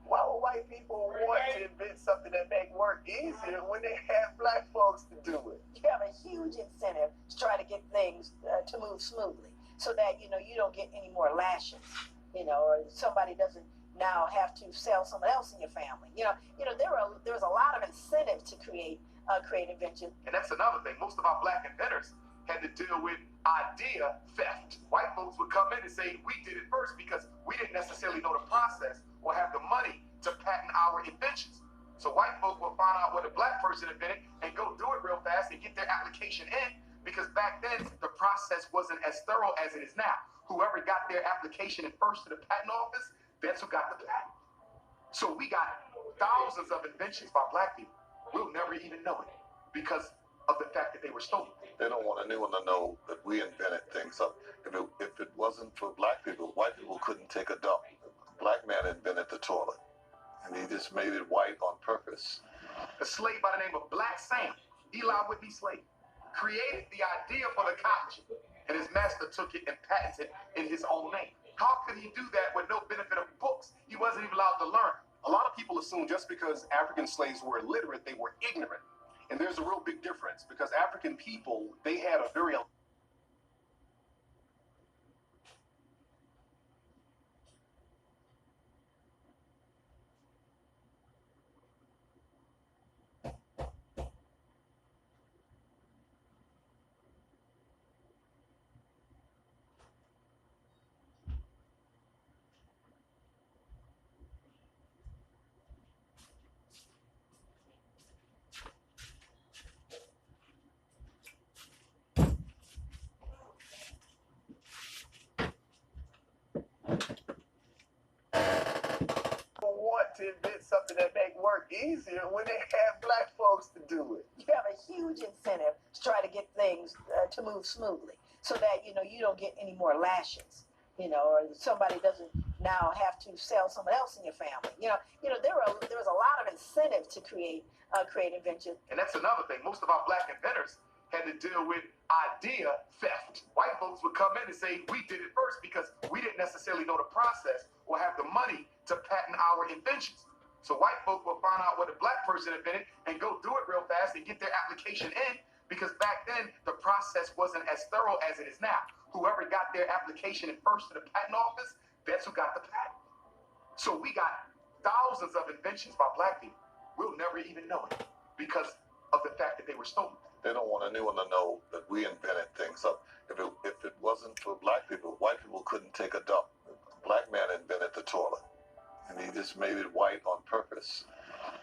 Why would white people want to invent something that make work easier when they have black folks to do it? You have a huge incentive to try to get things to move smoothly, so that you don't get any more lashes, or somebody doesn't now have to sell someone else in your family. There was a lot of incentive to create invention. And that's another thing. Most of our black inventors had to deal with idea theft. White folks would come in and say, we did it first because we didn't necessarily know the process or have the money to patent our inventions. So white folks will find out what a black person invented and go do it real fast and get their application in, because back then the process wasn't as thorough as it is now. Whoever got their application in first to the patent office, that's who got the patent. So we got thousands of inventions by black people. We'll never even know it because of the fact that they were stolen. They don't want anyone to know that we invented things. So if it wasn't for black people, white people couldn't take a dump. A black man invented the toilet, and he just made it white on purpose. A slave by the name of Black Sam, Eli Whitney Slade, created the idea for the cotton gin, and his master took it and patented it in his own name. How could he do that with no benefit of books? He wasn't even allowed to learn. A lot of people assume just because African slaves were illiterate, they were ignorant. And there's a real big difference, because African people, they had a very want to invent something that make work easier when they have black folks to do it. You have a huge incentive to try to get things to move smoothly, so that you don't get any more lashes, or somebody doesn't now have to sell someone else in your family. There was a lot of incentive to create invention. And that's another thing. Most of our black inventors had to deal with idea theft. White folks would come in and say, we did it first because we didn't necessarily know the process or have the money to patent our inventions. So white folk will find out what a black person invented and go do it real fast and get their application in, because back then the process wasn't as thorough as it is now. Whoever got their application in first to the patent office, that's who got the patent. So we got thousands of inventions by black people. We'll never even know it because of the fact that they were stolen. They don't want anyone to know that we invented things. So if it wasn't for black people, white people couldn't take a dump. A black man invented the toilet, and he just made it white on purpose.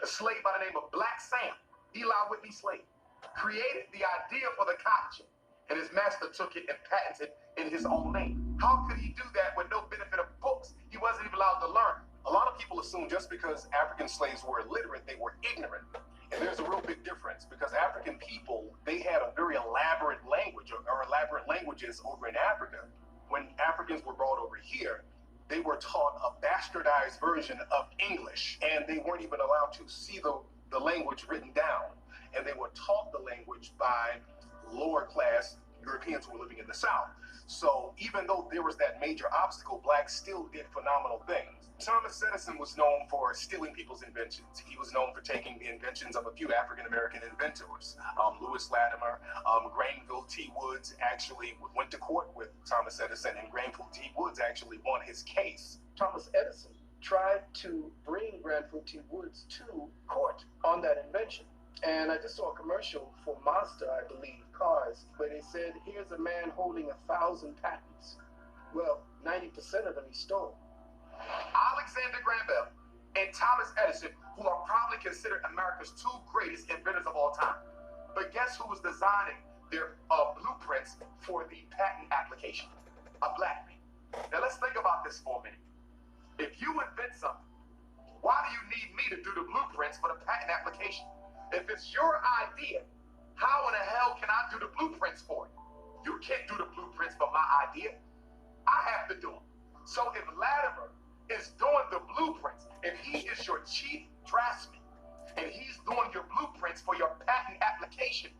A slave by the name of Black Sam, Eli Whitney Slade, created the idea for the cotton gin, and his master took it and patented it in his own name. How could he do that with no benefit of books? He wasn't even allowed to learn. A lot of people assume just because African slaves were illiterate, they were ignorant. And there's a real big difference, because African people, they had a very elaborate language, or elaborate languages over in Africa. When Africans were brought over here, they were taught a bastardized version of English, and they weren't even allowed to see the language written down. And they were taught the language by lower class Europeans who were living in the South. So even though there was that major obstacle, blacks still did phenomenal things. Thomas Edison was known for stealing people's inventions. He was known for taking the inventions of a few African-American inventors. Lewis Latimer, Granville T. Woods actually went to court with Thomas Edison, and Granville T. Woods actually won his case. Thomas Edison tried to bring Granville T. Woods to court on that invention. And I just saw a commercial for Mazda, I believe, cars, where they said, here's a man holding 1,000 patents. Well, 90% of them he stole. Alexander Graham Bell and Thomas Edison, who are probably considered America's two greatest inventors of all time. But guess who was designing their blueprints for the patent application? A black man. Now let's think about this for a minute. If you invent something, why do you need me to do the blueprints for the patent application? If it's your idea, how in the hell can I do the blueprints for it? You can't do the blueprints for my idea. I have to do them. So if Latimer is doing the blueprints, if he is your chief draftsman, and he's doing your blueprints for your patent application.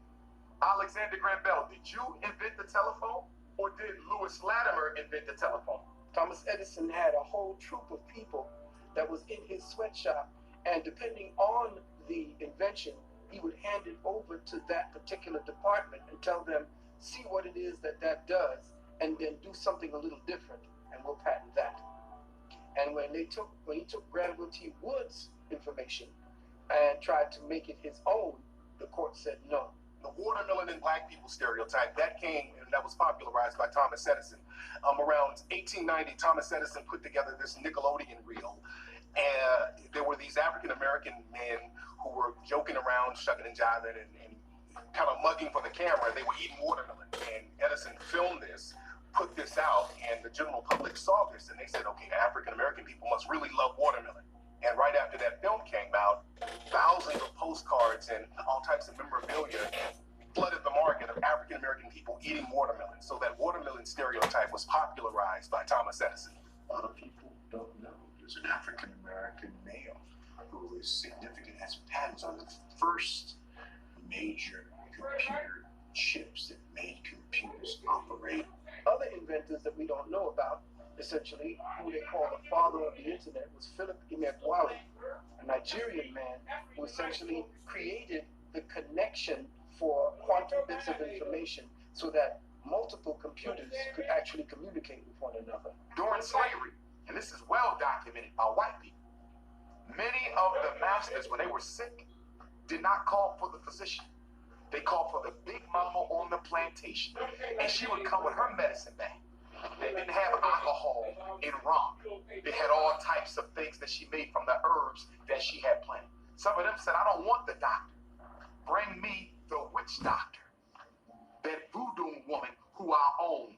Alexander Graham Bell, did you invent the telephone, or did Lewis Latimer invent the telephone? Thomas Edison had a whole troop of people that was in his sweatshop, and depending on the invention, he would hand it over to that particular department and tell them, see what it is that does, and then do something a little different, and we'll patent that. And when he took Granville T. Wood's information and tried to make it his own, the court said no. The watermelon and black people stereotype, that was popularized by Thomas Edison. Around 1890, Thomas Edison put together this Nickelodeon reel, and there were these African-American men who were joking around, shucking and jiving, and kind of mugging for the camera. They were eating watermelon, and Edison filmed this, put this out, and the general public saw this, and they said, okay, African-American people must really love watermelon. And right after that film came out, thousands of postcards and all types of memorabilia flooded the market of African-American people eating watermelon. So that watermelon stereotype was popularized by Thomas Edison. A lot of people don't know there's an African-American male who is significant, has patents on the first major computer chips that made computers operate. Other inventors that we don't know about, essentially, who they call the father of the internet, was Philip Emeagwali, a Nigerian man who essentially created the connection for quantum bits of information so that multiple computers could actually communicate with one another. During slavery, and this is well documented by white people, many of the masters, when they were sick, did not call for the physician. They called for the big mama on the plantation, and she would come with her medicine bag. They didn't have alcohol in rum. They had all types of things that she made from the herbs that she had planted. Some of them said, I don't want the doctor. Bring me the witch doctor, that voodoo woman who I own.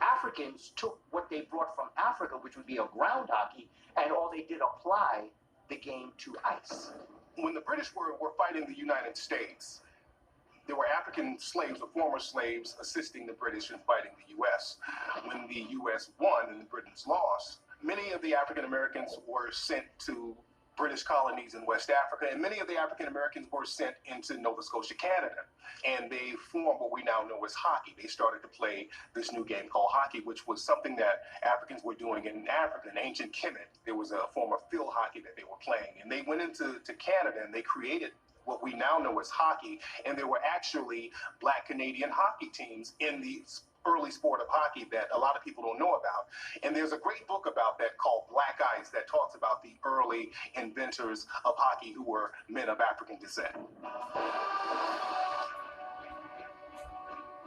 Africans took what they brought from Africa, which would be a ground hockey, and all they did apply the game to ice. When the British were fighting the United States, there were African slaves or former slaves assisting the British in fighting the U.S. When the U.S. won and the Britons lost, many of the African Americans were sent to British colonies in West Africa, and many of the African Americans were sent into Nova Scotia, Canada, and they formed what we now know as hockey. They started to play this new game called hockey, which was something that Africans were doing in Africa. In ancient Kemet, there was a form of field hockey that they were playing, and they went into Canada and they created what we now know as hockey, and there were actually Black Canadian hockey teams in the early sport of hockey that a lot of people don't know about. And there's a great book about that called Black Ice that talks about the early inventors of hockey who were men of African descent.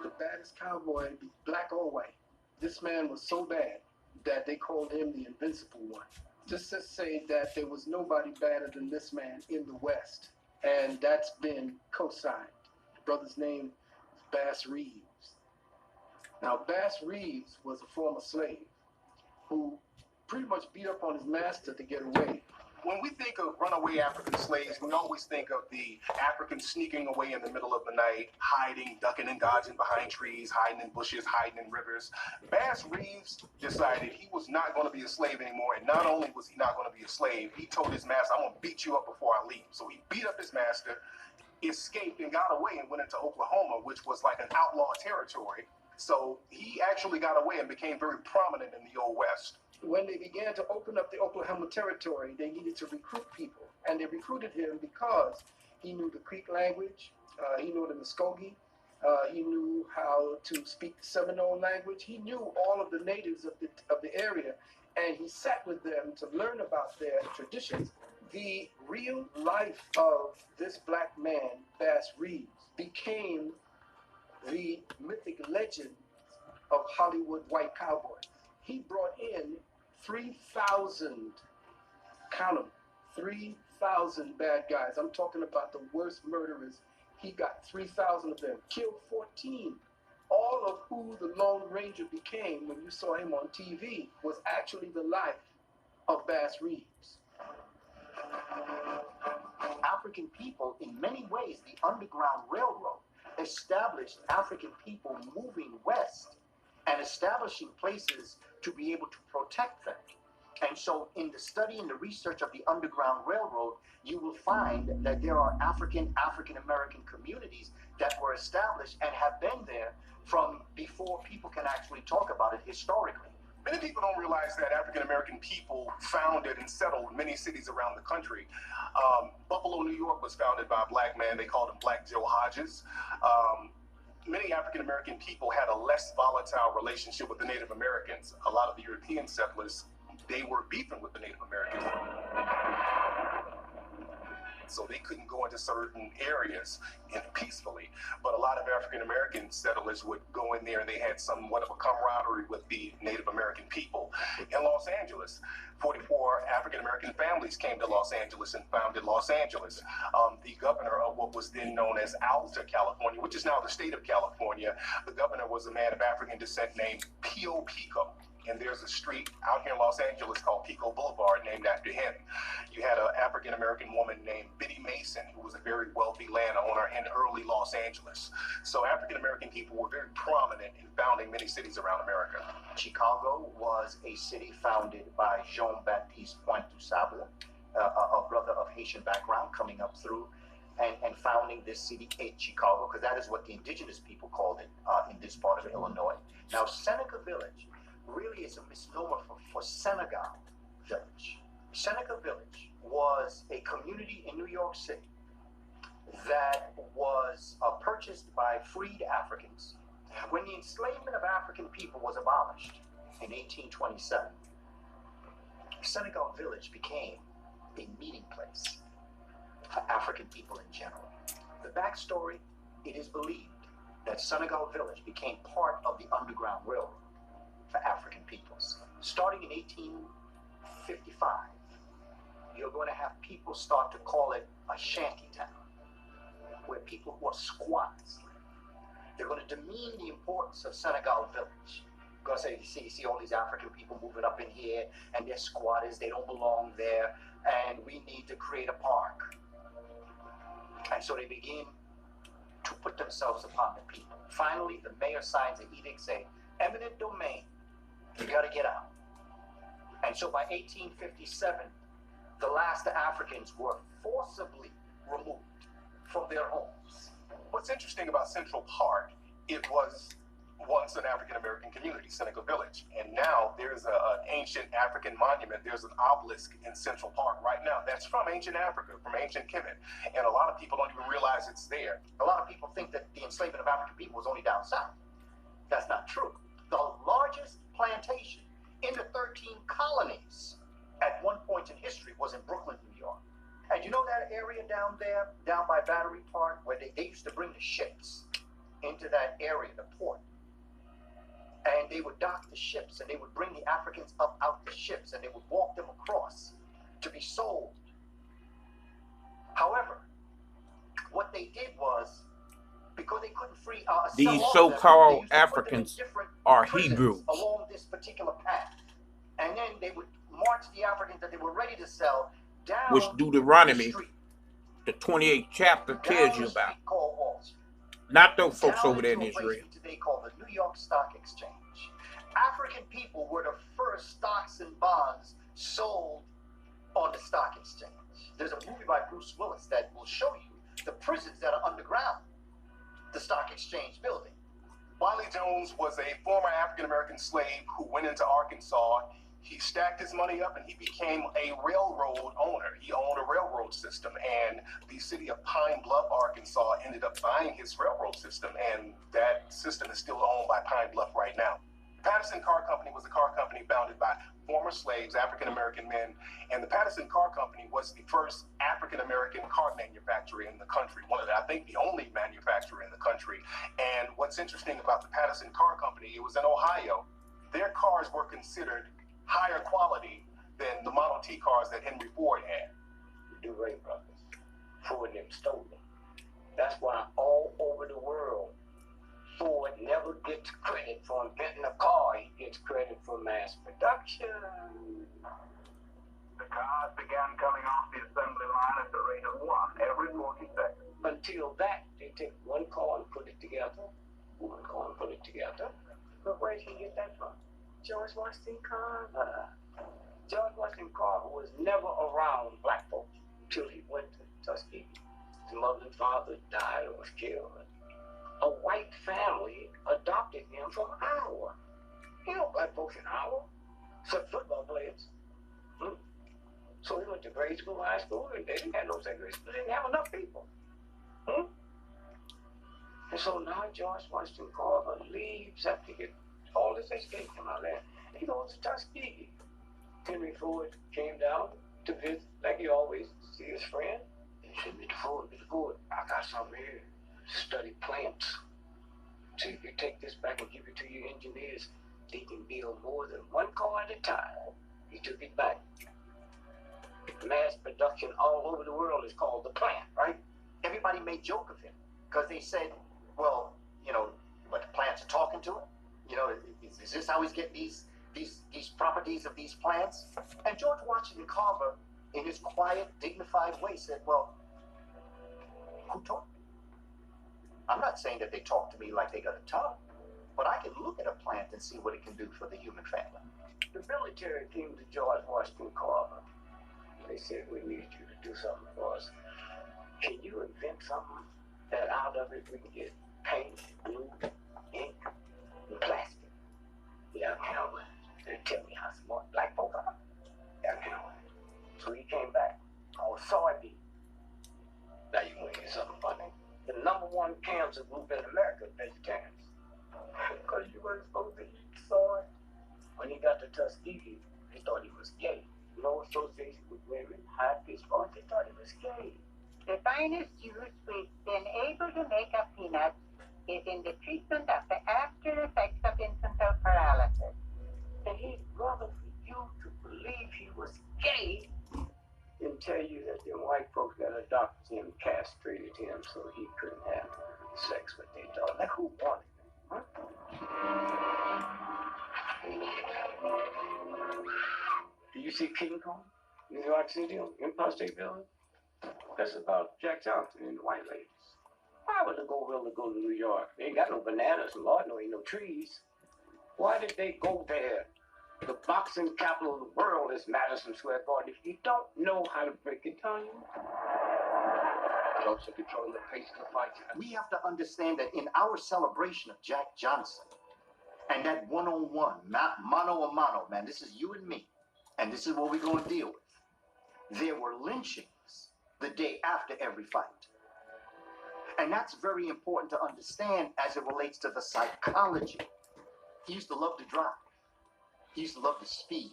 The baddest cowboy, black or white. This man was so bad that they called him the Invincible One. Just to say that there was nobody badder than this man in the West. And that's been co-signed. The brother's name is Bass Reeves. Now, Bass Reeves was a former slave who pretty much beat up on his master to get away. When we think of runaway African slaves, we always think of the Africans sneaking away in the middle of the night, hiding, ducking and dodging behind trees, hiding in bushes, hiding in rivers. Bass Reeves decided he was not going to be a slave anymore, and not only was he not going to be a slave, he told his master, I'm going to beat you up before I leave. So he beat up his master, escaped and got away and went into Oklahoma, which was like an outlaw territory. So he actually got away and became very prominent in the Old West. When they began to open up the Oklahoma territory, they needed to recruit people. And they recruited him because he knew the Creek language, he knew the Muskogee, he knew how to speak the Seminole language. He knew all of the natives of the area, and he sat with them to learn about their traditions. The real life of this black man, Bass Reeves, became the mythic legend of Hollywood white cowboys. He brought in 3,000, count them, 3,000 bad guys. I'm talking about the worst murderers. He got 3,000 of them, killed 14. All of who the Lone Ranger became when you saw him on TV was actually the life of Bass Reeves. African people, in many ways, the Underground Railroad established African people moving west and establishing places to be able to protect them. And so in the study and the research of the Underground Railroad, you will find that there are African-American communities that were established and have been there from before people can actually talk about it historically. Many people don't realize that African-American people founded and settled many cities around the country. Buffalo, New York was founded by a black man. They called him Black Joe Hodges. Many African-American people had a less volatile relationship with the Native Americans. A lot of the European settlers, they were beefing with the Native Americans. So they couldn't go into certain areas peacefully. But a lot of African-American settlers would go in there and they had somewhat of a camaraderie with the Native American people. In Los Angeles, 44 African-American families came to Los Angeles and founded Los Angeles. The governor of what was then known as Alta, California, which is now the state of California, the governor was a man of African descent named Pio Pico. And there's a street out here in Los Angeles called Pico Boulevard named after him. You had an African-American woman named Biddy Mason, who was a very wealthy landowner in early Los Angeles. So African-American people were very prominent in founding many cities around America. Chicago was a city founded by Jean-Baptiste Point du Sable, a brother of Haitian background coming up through and founding this city in Chicago, because that is what the indigenous people called it in this part of Illinois. Now, Seneca Village really is a misnomer for Senegal Village. Seneca Village was a community in New York City that was purchased by freed Africans. When the enslavement of African people was abolished in 1827, Senegal Village became a meeting place for African people in general. The backstory, it is believed that Senegal Village became part of the Underground Railroad for African peoples. Starting in 1855, you're going to have people start to call it a shanty town, where people who are squatters. They're going to demean the importance of Senegal Village. Because you see all these African people moving up in here, and they're squatters, they don't belong there, and we need to create a park. And so they begin to put themselves upon the people. Finally, the mayor signs an edict saying, eminent domain, you got to get out. And so by 1857, the last Africans were forcibly removed from their homes. What's interesting about Central Park, it was once an African-American community, Seneca Village. And now there's an ancient African monument. There's an obelisk in Central Park right now. That's from ancient Africa, from ancient Kemet. And a lot of people don't even realize it's there. A lot of people think that the enslavement of African people was only down south. That's not true. The largest plantation in the 13 colonies at one point in history was in Brooklyn, New York. And you know that area down there, down by Battery Park, where they used to bring the ships into that area, the port. And they would dock the ships, and they would bring the Africans up out the ships, and they would walk them across to be sold. However, what they did was, because they couldn't free these so-called Africans are Hebrews. Along this particular path. And then they would march the Africans that they were ready to sell down which Deuteronomy, the 28th chapter, tells you about. Not those folks over there in Israel. Today called the New York Stock Exchange. African people were the first stocks and bonds sold on the stock exchange. There's a movie by Bruce Willis that will show you the prisons that are underground the stock exchange building. Wiley Jones was a former African-American slave who went into Arkansas. He stacked his money up and he became a railroad owner. He owned a railroad system, and the city of Pine Bluff, Arkansas ended up buying his railroad system, and that system is still owned by Pine Bluff right now. Patterson Car Company was a car company founded by former slaves, African-American men, and the Patterson Car Company was the first African-American car manufacturer in the country, one of the, I think the only manufacturer in the country. And what's interesting about the Patterson Car Company, it was in Ohio. Their cars were considered higher quality than the Model T cars that Henry Ford had. The DeRay brothers, Ford them stole them. That's why all over the world, Ford never gets credit for inventing a car. He gets credit for mass production. The cars began coming off the assembly line at the rate of one every 40 seconds. Until that, they take one car and put it together. One car and put it together. But where did he get that from? George Washington car? George around black folks till he went to Tuskegee. His mother and father died or was killed. A white family adopted him from Iowa. You know black folks in Iowa, except football players. So he went to grade school, high school, and they didn't have no secondary school. They didn't have enough people. And so now George Washington Carver leaves after get all this escape from our land. He goes to Tuskegee. Henry Ford came down to visit, like he always see his friend. He said, Mr. Ford, I got something here. Study plants. So if you take this back and give it to your engineers, they can build more than one car at a time. He took it back. Mass production all over the world is called the plant, right? Everybody made joke of him because they said, well, you know, but the plants are talking to him. You know, is this how he's getting these properties of these plants? And George Washington Carver, in his quiet, dignified way, said, well, who taught me? I'm not saying that they talk to me like they got a tongue, but I can look at a plant and see what it can do for the human family. The military came to George Washington Carver. They said, we need you to do something for us. Can you invent something that out of it we can get paint, glue, ink, and plastic? Yeah, Howard. They tell me how smart black folk are. Yeah, Howard. So he came back called soybean. Now you want to hear something funny? The #1 cancer group in America is vegetarians. Because you weren't supposed to eat soy. When he got to Tuskegee, they thought he was gay. No association with women, high pitched voice, they thought he was gay. The finest juice we've been able to make of peanuts is in the treatment of the after effects of infantile paralysis. And he'd rather for you to believe he was gay than tell you that them white folks that adopted him castrated him so he couldn't have sex with their daughter. Like, who wanted him? Do you see King Kong in New York City on Empire State Building? That's about Jack Johnson and the white ladies. Why would the gorilla go to New York? They ain't got no bananas, and Lord, no ain't no trees. Why did they go there? The boxing capital of the world is Madison Square Garden. If you don't know how to break it down, Also controlling the pace of the fight. We have to understand that in our celebration of Jack Johnson and that one-on-one, mano a mano, man, this is you and me, and this is what we're going to deal with. There were lynchings the day after every fight. And that's very important to understand as it relates to the psychology. He used to love to drive. He used to love to speed.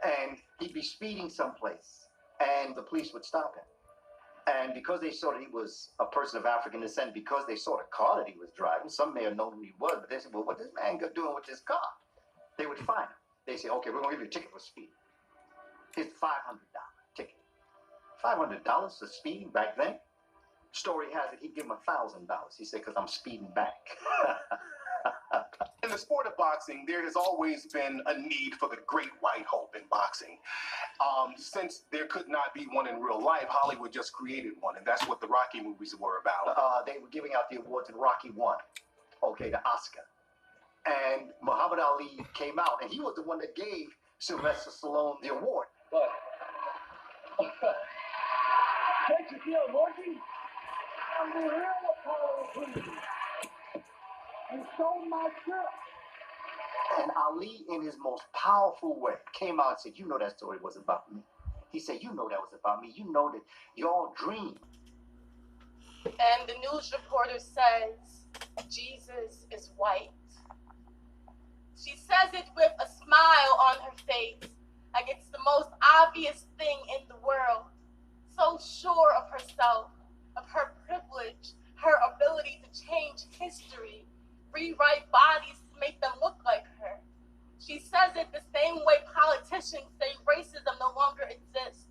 And he'd be speeding someplace, and the police would stop him. And because they saw that he was a person of African descent, because they saw the car that he was driving, some may have known who he was, but they said, well, what this man doing with this car? They would fine him. They say, okay, we're going to give you a ticket for speeding. Here's the $500 ticket. $500 for speeding back then? Story has it, he'd give him $1,000. He said, because I'm speeding back. In the sport of boxing, there has always been a need for the great white hope in boxing. Since there could not be one in real life, Hollywood just created one, and that's what the Rocky movies were about. They were giving out the awards, and Rocky won. Okay, the Oscar. And Muhammad Ali came out, and he was the one that gave Sylvester Stallone the award. But can't you feel, Morty? I'm the real Apollo Creed. You stole my trip. And Ali, in his most powerful way, came out and said, you know that story was about me. He said, you know that was about me. You know that y'all dreamed. And the news reporter says, Jesus is white. She says it with a smile on her face, like it's the most obvious thing in the world. So sure of herself, of her privilege, her ability to change history, rewrite bodies to make them look like her. She says it the same way politicians say racism no longer exists.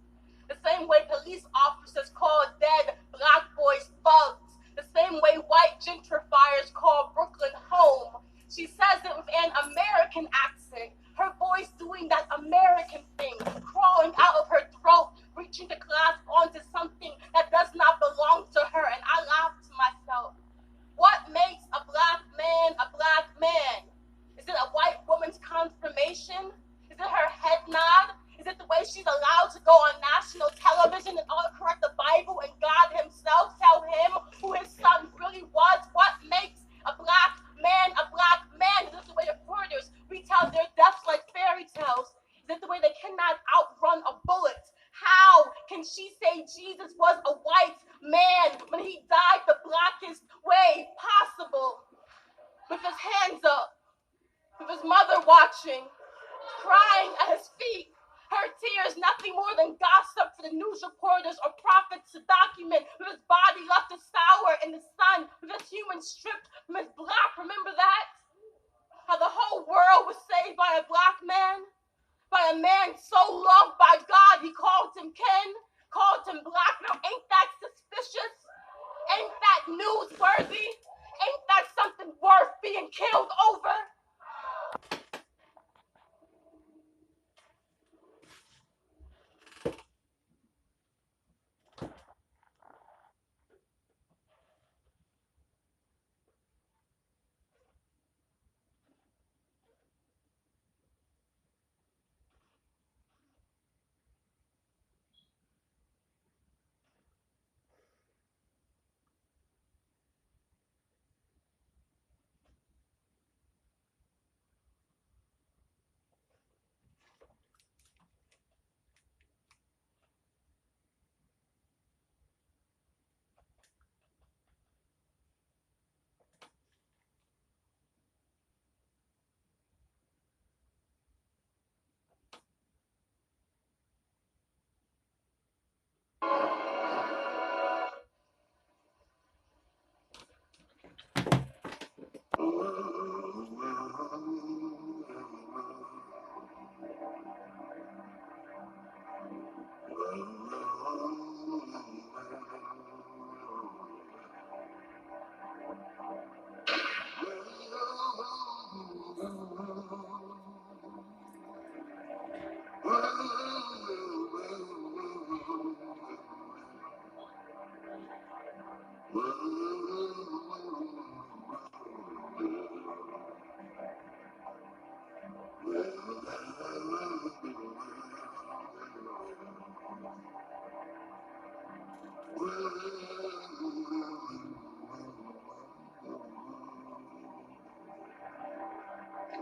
The same way police officers call dead black boys thugs. The same way white gentrifiers call Brooklyn home. She says it with an American accent. Her voice doing that American thing, crawling out of her throat, reaching to clasp onto something that does not belong to her. And I laugh to myself. What makes a black man a black man? Is it a white woman's confirmation? Is it her head nod? Is it had outrun a bullet. How can she say Jesus was a white man when he died the blackest way possible? With his hands up, with his mother watching, crying at his feet. Her tears, nothing more than gossip for the news reporters or prophets to document, with his body left to sour in the sun, with his human stripped from his black. Remember that? How the whole world was saved by a black man? By a man so loved by God, he called him kin, called him black. Now, ain't that suspicious? Ain't that newsworthy? Ain't that something worth being killed over?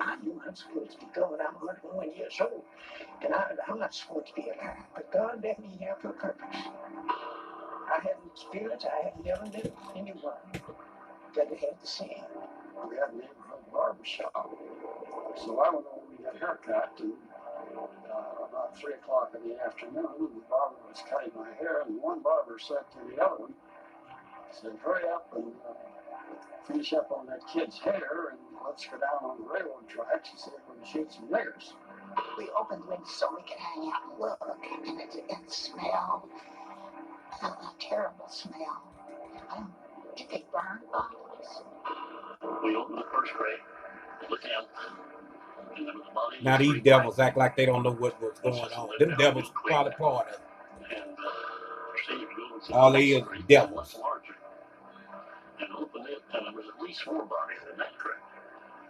I knew I'm supposed to be going. I'm 101 years old, and I'm not supposed to be alive. But God let me here for a purpose. I had an experience I have never met anyone that had the same. We had a neighborhood barber shop, so I went over to get a haircut, and about 3 o'clock in the afternoon, the barber was cutting my hair, and one barber said to the other one, said, hurry up and finish up on that kid's hair, and let's go down on the railroad tracks and see if we can shoot some niggers. We opened the window so we could hang out and look, and it smelled, a terrible smell. Did they burn bottles? We opened the first grave, looked out, and there was a body. Now these devils act like they don't know what's going on. Them devils probably part of it. All they is devils. And opened it, and there was at least 4 bodies in that grave.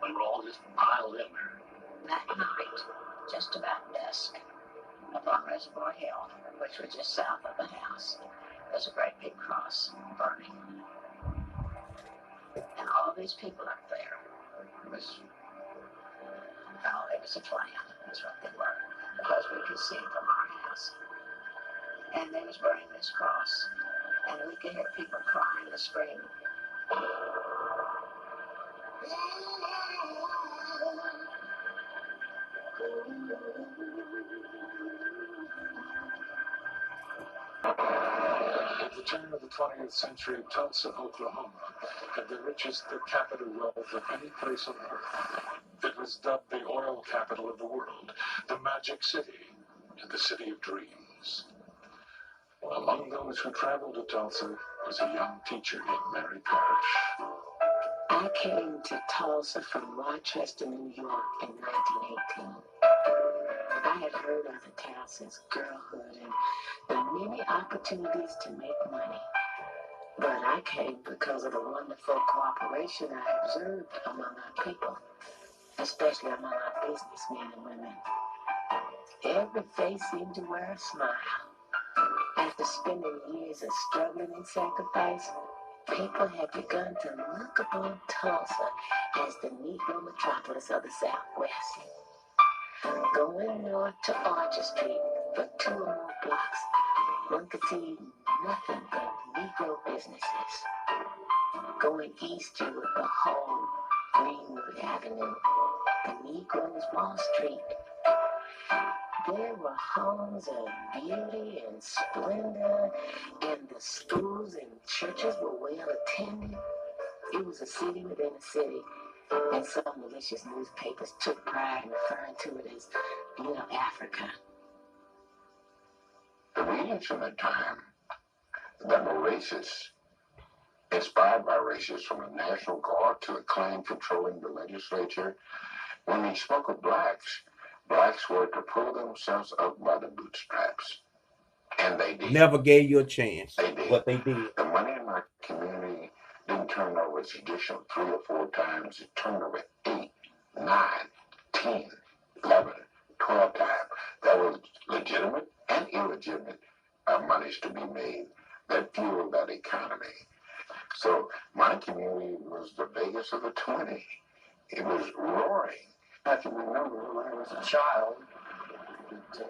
They were all just piled in there. That night, just about dusk, up on Reservoir Hill, which was just south of the house, there's a great big cross burning. And all these people up there it was a plan. That's what they were, because we could see them from our house. And they was burning this cross, and we could hear people crying and screaming. At the turn of the 20th century, Tulsa, Oklahoma, had the richest per capita wealth of any place on earth. It was dubbed the oil capital of the world, the Magic City, and the City of Dreams. Among those who traveled to Tulsa was a young teacher named Mary Parrish. I came to Tulsa from Rochester, New York in 1918. I had heard of the town since girlhood and the many opportunities to make money. But I came because of the wonderful cooperation I observed among our people, especially among our businessmen and women. Every face seemed to wear a smile. After spending years of struggling and sacrifice, people had begun to look upon Tulsa as the Negro metropolis of the Southwest. Going north to Archer Street for 2 or more blocks, one could see nothing but Negro businesses. Going east, you would behold Greenwood Avenue, the Negroes' Wall Street. There were homes of beauty and splendor, and the schools and churches were well attended. It was a city within a city, and some malicious newspapers took pride in referring to it as Little Africa. The readings from that time that were racist, inspired by racists from the National Guard to the Klan controlling the legislature, when they spoke of blacks were to pull themselves up by the bootstraps. And they did. Never gave you a chance. They did. But they did. The money in my community didn't turn over its traditional 3 or 4 times. It turned over 8, 9, 10, 11, 12 times. There was legitimate and illegitimate monies to be made that fueled that economy. So my community was the Vegas of the 20. It was roaring. I can remember when I was a child, the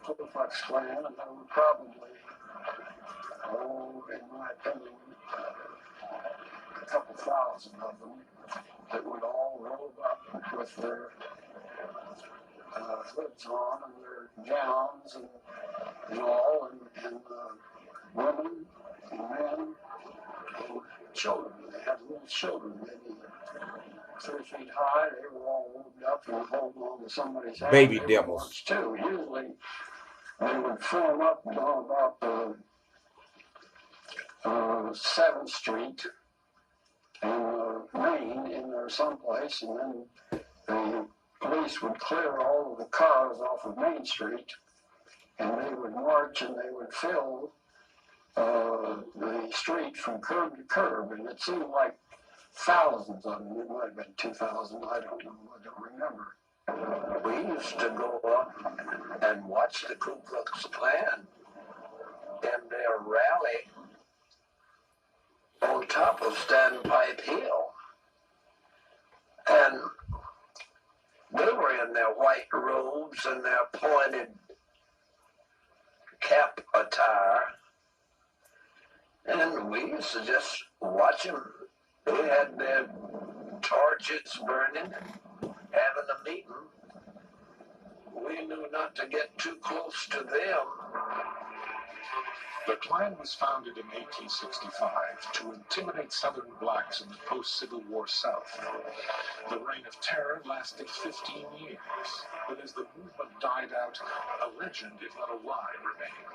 Ku Klux Klan, and there were probably, in my opinion, a couple thousand of them that would all roll up with their hoods on and their gowns and all, and women and men and children. They had little children, maybe 3 feet high. They were all moved up and holding on to somebody's hand. Baby They were devils. ones, too. Usually they would form up on about 7th Street and Main in there someplace, and then the police would clear all of the cars off of Main Street, and they would march and they would fill the street from curb to curb, and it seemed like thousands of them. It might have been 2,000. I don't know. I don't remember. We used to go up and watch the Ku Klux Klan in their rally on top of Standpipe Hill. And they were in their white robes and their pointed cap attire. And we used to just watch them. They had their torches burning, having a meeting. We knew not to get too close to them. The Klan was founded in 1865 to intimidate Southern blacks in the post-Civil War South. The reign of terror lasted 15 years, but as the movement died out, a legend, if not a lie, remained.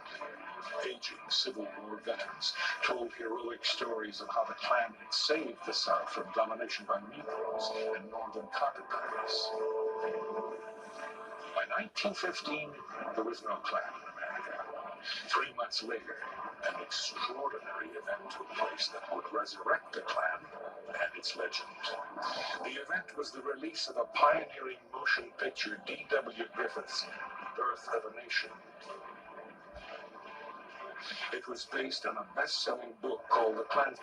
Aging Civil War veterans told heroic stories of how the Klan had saved the South from domination by Negroes and Northern carpetbaggers. By 1915, there was no Klan in America. 3 months later, an extraordinary event took place that would resurrect the Klan and its legend. The event was the release of a pioneering motion picture, D.W. Griffith's Birth of a Nation. It was based on a best-selling book called The Klan.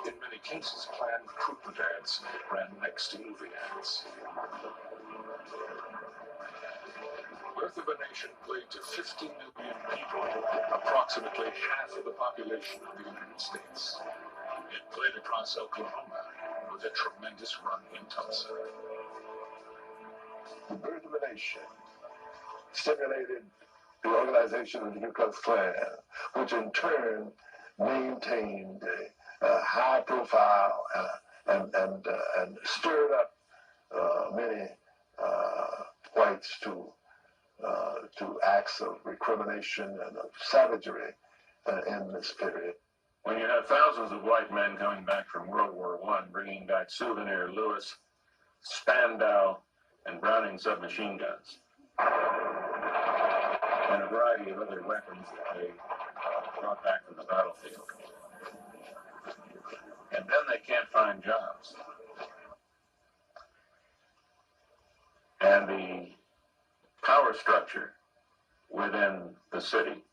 In many cases, Klan recruitment ads ran next to movie ads. Birth of a Nation played to 50 million people, approximately half of the population of the United States. It played across Oklahoma with a tremendous run in Tulsa. The Birth of a Nation stimulated the organization of the Ku Klux Klan, which in turn maintained a high profile and stirred up many whites to acts of recrimination and of savagery in this period. When you have thousands of white men coming back from World War I, bringing back Souvenir Lewis, Spandau, and Browning submachine guns, and a variety of other weapons that they brought back from the battlefield. And then they can't find jobs. And the power structure within the city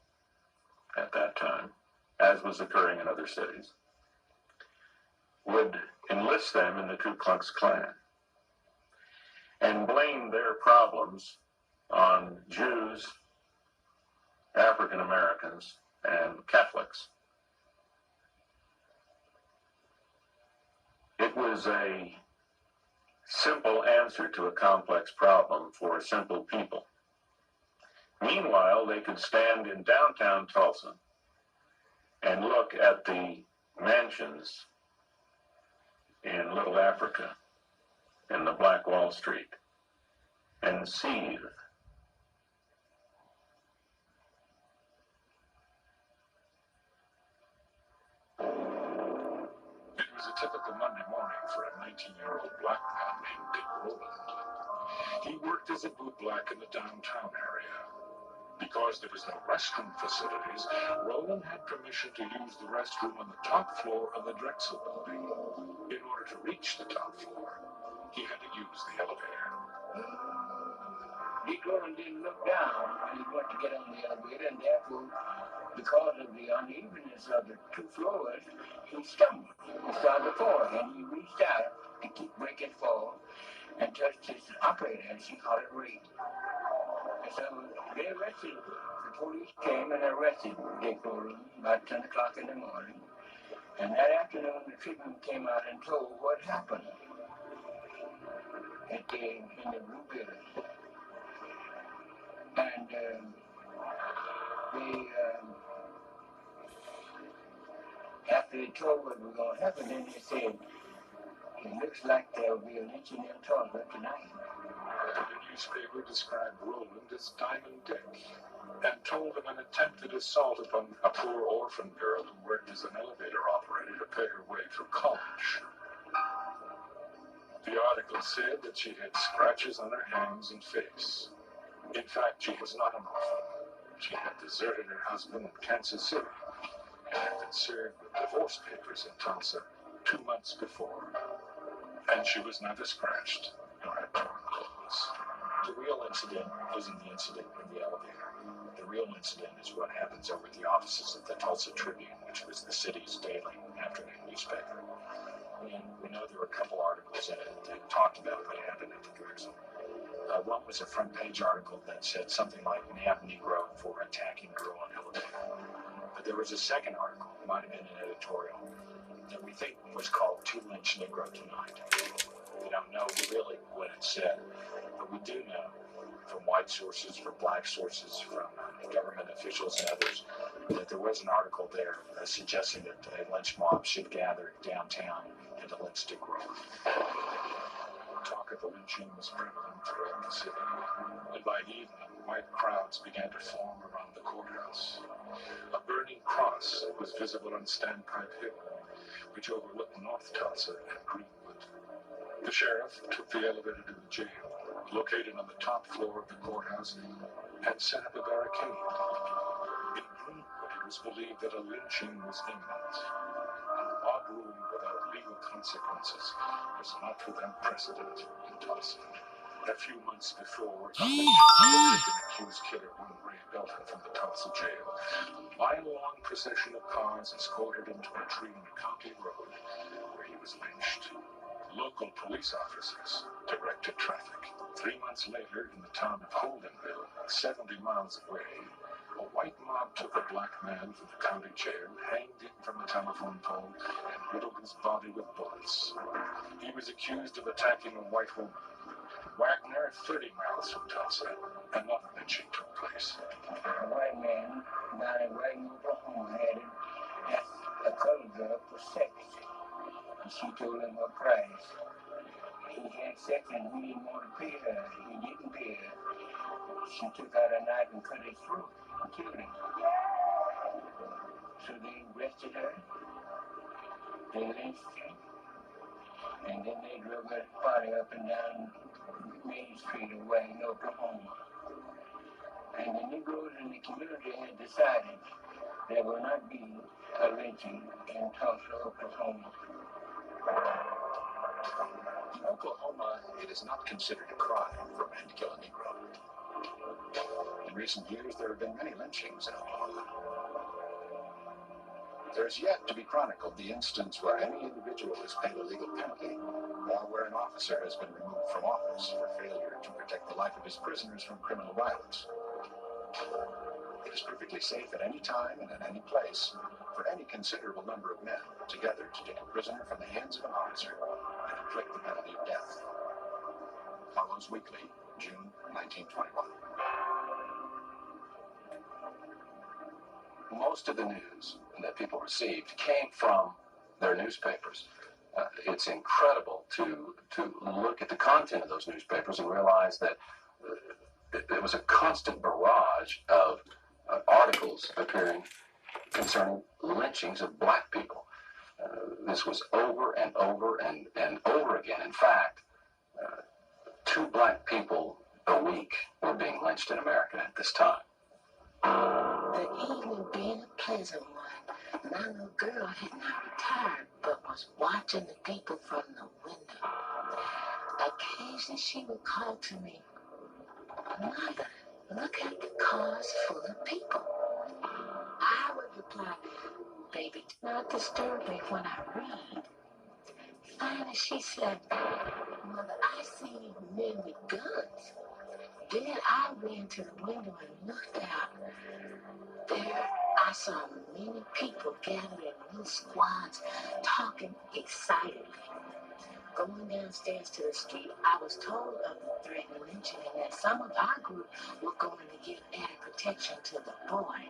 at that time, as was occurring in other cities, would enlist them in the Ku Klux Klan. and blamed their problems on Jews, African Americans, and Catholics. It was a simple answer to a complex problem for simple people. Meanwhile, they could stand in downtown Tulsa and look at the mansions in Little Africa, in the Black Wall Street, and seethe. It was a typical Monday morning for a 19-year-old black man named Dick Rowland. He worked as a bootblack in the downtown area. Because there was no restroom facilities, Rowland had permission to use the restroom on the top floor of the Drexel building. In order to reach the top floor, he had to use the elevator. Dick Rowland didn't look down when he went to get on the elevator, and therefore, because of the unevenness of the two floors, he stumbled. He started to fall, and he reached out to keep breaking fall and touched his operator, and she hollered rape. And so they arrested him. The police came and arrested Dick Rowland about 10 o'clock in the morning. And that afternoon, the Tribune came out and told what happened in the Blue Building. And after they told what was going to happen, then they said, it looks like there will be a lynching in Tulsa tonight. The newspaper described Rowland as Diamond Dick and told of an attempted assault upon a poor orphan girl who worked as an elevator operator to pay her way through college. The article said that she had scratches on her hands and face. In fact, she was not an orphan. She had deserted her husband in Kansas City and had been served with divorce papers in Tulsa 2 months before. And she was never scratched nor had torn clothes. The real incident isn't the incident in the elevator. The real incident is what happens over the offices of the Tulsa Tribune, which was the city's daily afternoon newspaper. And we know there were a couple articles in it that talked about what happened at the Drexel. One was a front page article that said something like "Nab Negro for attacking girl on elevator." But there was a second article, might have been an editorial, that we think was called "To Lynch Negro Tonight." We don't know really what it said, but we do know from white sources, from black sources, from government officials and others, that there was an article there suggesting that a lynch mob should gather downtown and to lynch Dick Rowland. Talk of the lynching was prevalent throughout the city, and by evening, white crowds began to form around the courthouse. A burning cross was visible on Standpipe Hill, which overlooked North Tulsa and Greenwood. The sheriff took the elevator to the jail, located on the top floor of the courthouse, and set up a barricade. In Greenwood, it was believed that a lynching was imminent. An mob rule without legal consequences was not without precedent in Tulsa. A few months before, a lynching had taken accused killer William Ray Belton from the Tulsa jail. A mile-long procession of cars escorted him to a tree on a county road where he was lynched. Local police officers directed traffic. 3 months later, in the town of Holdenville, 70 miles away, a white mob took a black man from the county jail, hanged him from a telephone pole, and riddled his body with bullets. He was accused of attacking a white woman. Wagner, 30 miles from Tulsa, another lynching took place. A white man down in Wagner, Oklahoma, had asked a colored girl for sex. And she told him her price. He had sex and he didn't want to pay her. He didn't pay her. She took out a knife and cut his throat and killed him. So they arrested her. They lynched her. And then they drove her body up and down Main Street of Wagner, Oklahoma. And the Negroes in the community had decided there will not be a lynching in Tulsa, Oklahoma. In Oklahoma, it is not considered a crime for a man to kill a Negro. In recent years, there have been many lynchings in Oklahoma. There is yet to be chronicled the instance where any individual is paid a legal penalty or where an officer has been removed from office for failure to protect the life of his prisoners from criminal violence. It is perfectly safe at any time and at any place for any considerable number of men together to take a prisoner from the hands of an officer and inflict the penalty of death. Follows Weekly, June 1921. Most of the news that people received came from their newspapers. It's incredible to look at the content of those newspapers and realize that it was a constant barrage of articles appearing concerning lynchings of black people. This was over and over and over again. In fact, 2 black people a week were being lynched in America at this time. The evening being a pleasant one, my little girl had not retired, but was watching the people from the window. Occasionally she would call to me, "Mother, look at the cars full of people." I would reply, "Baby, do not disturb me when I read." Finally she said, "Mother, I see men with guns." Then I ran to the window and looked out. There I saw many people gathered in little squads, talking excitedly. Going downstairs to the street, I was told of the threatened lynching and that some of our group were going to give added protection to the boy.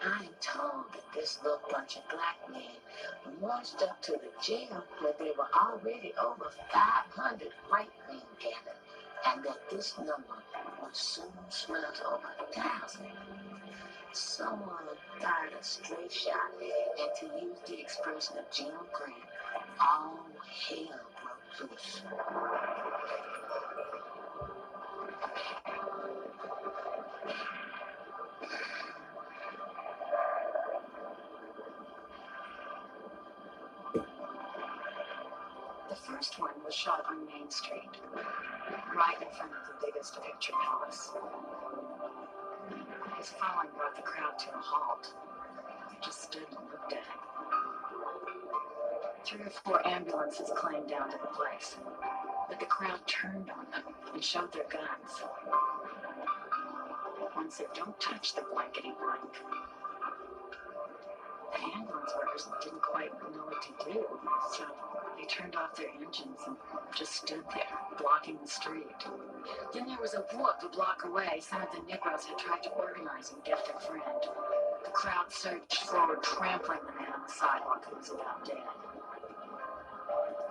I am told that this little bunch of black men marched up to the jail where there were already over 500 white men gathered, and that this number would soon swell to over 1,000. Someone fired a stray shot, and to use the expression of General Grant, all hell broke loose. The first one was shot on Main Street, right in front of the biggest picture palace. His falling brought the crowd to a halt. They just stood and looked at him. 3 or 4 ambulances claimed down to the place, but the crowd turned on them and showed their guns. One said, "Don't touch the blankety blank." The ambulance workers didn't quite know what to do, so they turned off their engines and just stood there, blocking the street. Then there was a whoop a block away. Some of the Negroes had tried to organize and get their friend. The crowd surged forward, trampling the man on the sidewalk who was about dead.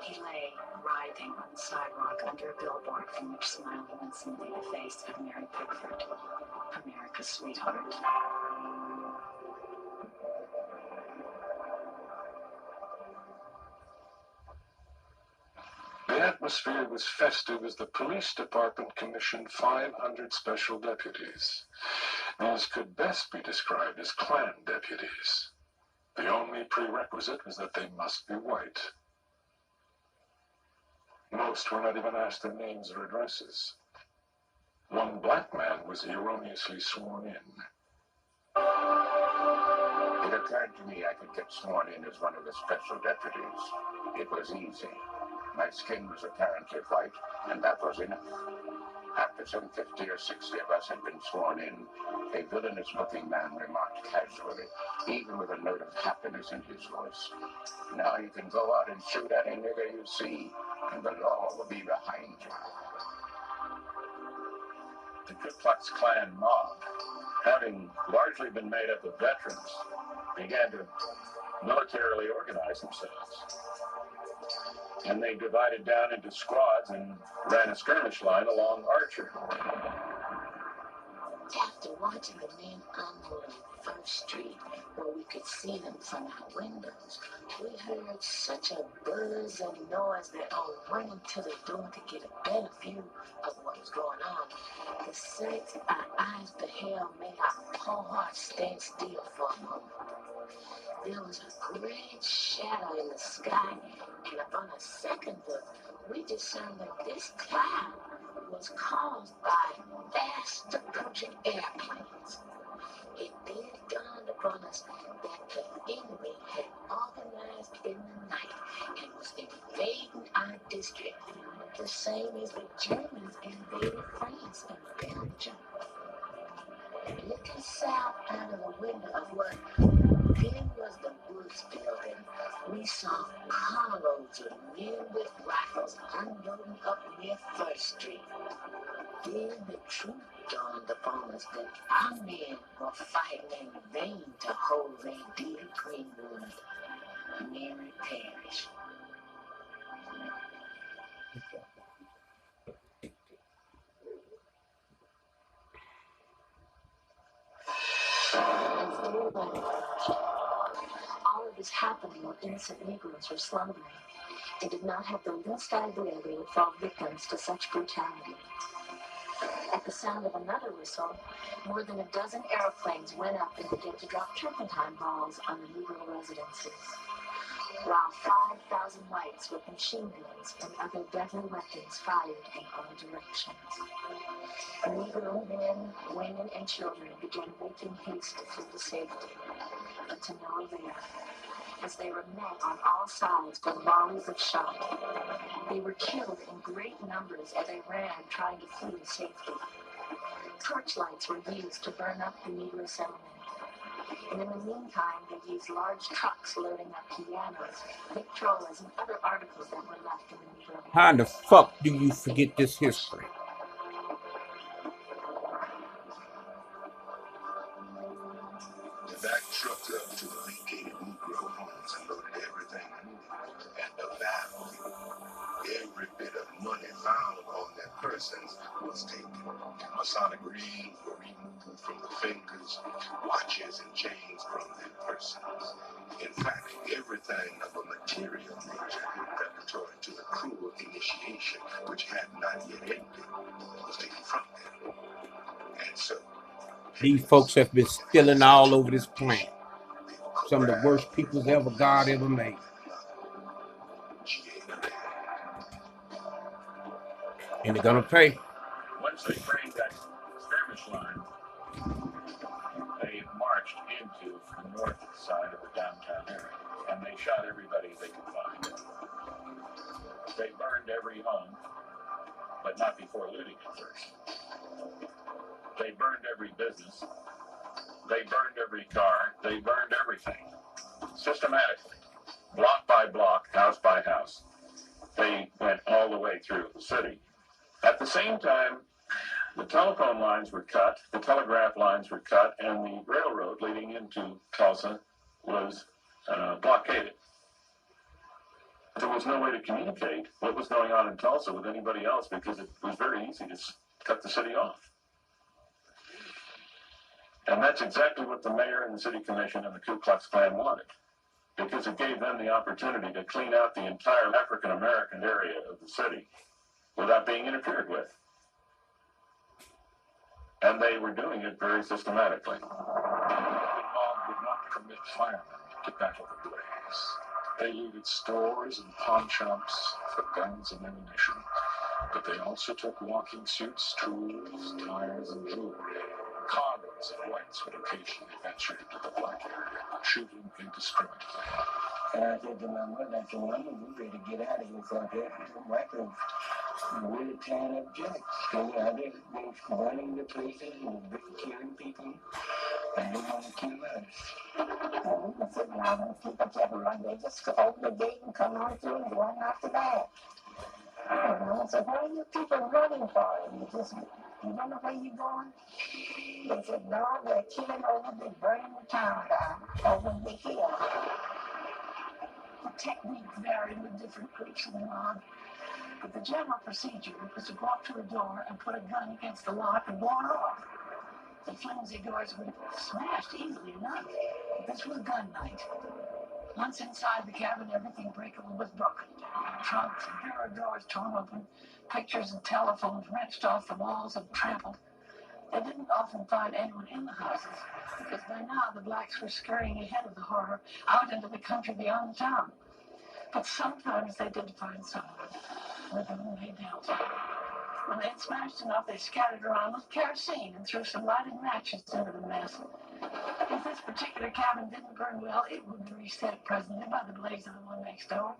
He lay writhing on the sidewalk under a billboard from which smiled winsomely the face of Mary Pickford, America's sweetheart. The atmosphere was festive as the police department commissioned 500 special deputies. These could best be described as Klan deputies. The only prerequisite was that they must be white. Most were not even asked their names or addresses. One black man was erroneously sworn in. It occurred to me I could get sworn in as one of the special deputies. It was easy. My skin was apparently white, and that was enough. After some 50 or 60 of us had been sworn in, a villainous-looking man remarked casually, even with a note of happiness in his voice, "Now you can go out and shoot any nigger you see, and the law will be behind you." The Ku Klux Klan mob, having largely been made up of veterans, began to militarily organize themselves. And they divided down into squads and ran a skirmish line along Archer. After watching the men unload on First Street, where we could see them from our windows, we heard such a buzz and noise that I ran to the door to get a better view of what was going on. The sights our eyes beheld made our poor hearts stand still for a moment. There was a great shadow in the sky, and upon a second look, we discerned that this cloud was caused by fast approaching airplanes. It then dawned upon us that the enemy had organized in the night and was invading days when Germans invaded France and Belgium. Looking south out of the window of what then was the Woods Building, we saw carloads of men with rifles unloading up near First Street. Then the truth dawned upon us that our men were fighting in vain to hold their dear Greenwood, Mary Parish. All of this happening while innocent Negroes were slumbering. They did not have the least idea they would fall victims to such brutality. At the sound of another whistle, more than a dozen airplanes went up and began to drop turpentine balls on the Negro residences, while 5,000 whites with machine guns and other deadly weapons fired in all directions. Negro men, women, and children began making haste to flee to safety, but to no avail, as they were met on all sides with volleys of shot. They were killed in great numbers as they ran trying to flee to safety. Torchlights were used to burn up the Negro settlement. And in the meantime, they used large trucks loading up pianos, victrolas, and other articles that were left in the Negro. How in the fuck do you forget this history? They backed trucks up to the vacated Negro homes and loaded everything in them. And the value, every bit of money found on their persons was taken. Masonic rings were removed from the fingers, watches and chains from their persons. In fact, everything of a material nature preparatory to the cruel initiation, which had not yet ended, was taken from them. And so, these folks have been stealing all over this planet. Some of the worst peoples ever God ever made. And they're gonna pay. Once they framed that skirmish line, they marched into the north side of the downtown area, and they shot everybody they could find. They burned every home, but not before looting it first. They burned every business. They burned every car. They burned everything. Systematically. Block by block, house by house. They went all the way through the city. At the same time, the telephone lines were cut, the telegraph lines were cut, and the railroad leading into Tulsa was blockaded. There was no way to communicate what was going on in Tulsa with anybody else because it was very easy to cut the city off. And that's exactly what the mayor and the city commission and the Ku Klux Klan wanted, because it gave them the opportunity to clean out the entire African-American area of the city without being interfered with. And they were doing it very systematically. The mob would not permit firemen to battle the blaze. They looted stores and pawn shops for guns and ammunition, but they also took walking suits, tools, tires, and jewelry. Carloads of whites would occasionally venture into the black area, shooting indiscriminately. And I said to my mother, I said, Mama, we're ready to get out of here for that record. Really tearing up jacks. They were running the places and killing people, and they want to kill us. And we were sitting around and people kept running. They just open the gate and come on through and go on after that. And I said, what are you people running for? You don't know where you're going? They said, no, they're killing over, they're burning the town down, over the hill. The technique varied with different groups of the mob, but the general procedure was to go up to a door and put a gun against the lock and go off. The flimsy doors were smashed easily enough, but this was gun night. Once inside the cabin, everything breakable was broken. Trunks and bureau drawers torn open, pictures and telephones wrenched off the walls and trampled. They didn't often find anyone in the houses, because by now the blacks were scurrying ahead of the horror out into the country beyond the town. But sometimes they did find someone with whom they dealt. When they had smashed enough, they scattered around with kerosene and threw some lighted matches into the mess. If this particular cabin didn't burn well, it would be reset presently by the blaze of the one next door.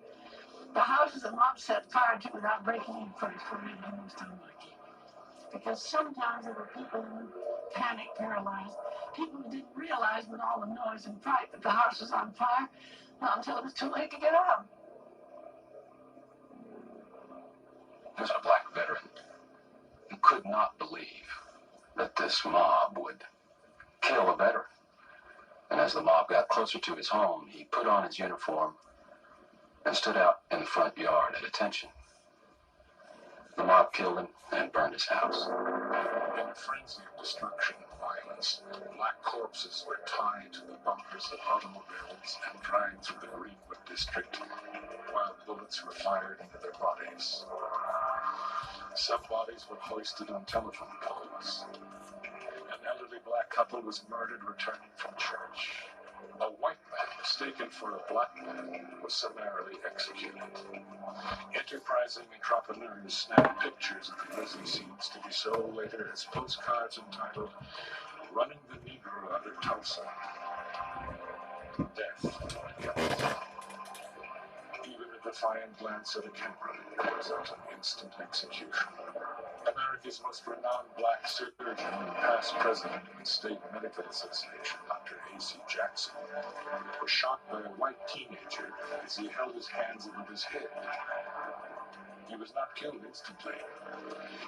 The houses the mob set fire to without breaking in first were really the most unlucky. Because sometimes there were people who were panic paralyzed, people who didn't realize with all the noise and fright that the house was on fire, not until it was too late to get out. There's a black veteran who could not believe that this mob would kill a veteran. And as the mob got closer to his home, he put on his uniform and stood out in the front yard at attention. The mob killed him and burned his house. In a frenzy of destruction and violence, black corpses were tied to the bumpers of automobiles and dragged through the Greenwood district, while bullets were fired into their bodies. Some bodies were hoisted on telephone poles. An elderly black couple was murdered returning from church. A white man mistaken for a black man was summarily executed. Enterprising entrepreneurs snapped pictures of the grisly scenes to be sold later as postcards entitled "Running the Negro Out of Tulsa." Death. Even a defiant glance at a camera was an instant execution. America's most renowned black surgeon and past president of the State Medical Association, Dr. A.C. Jackson, was shot by a white teenager as he held his hands above his head. He was not killed instantly.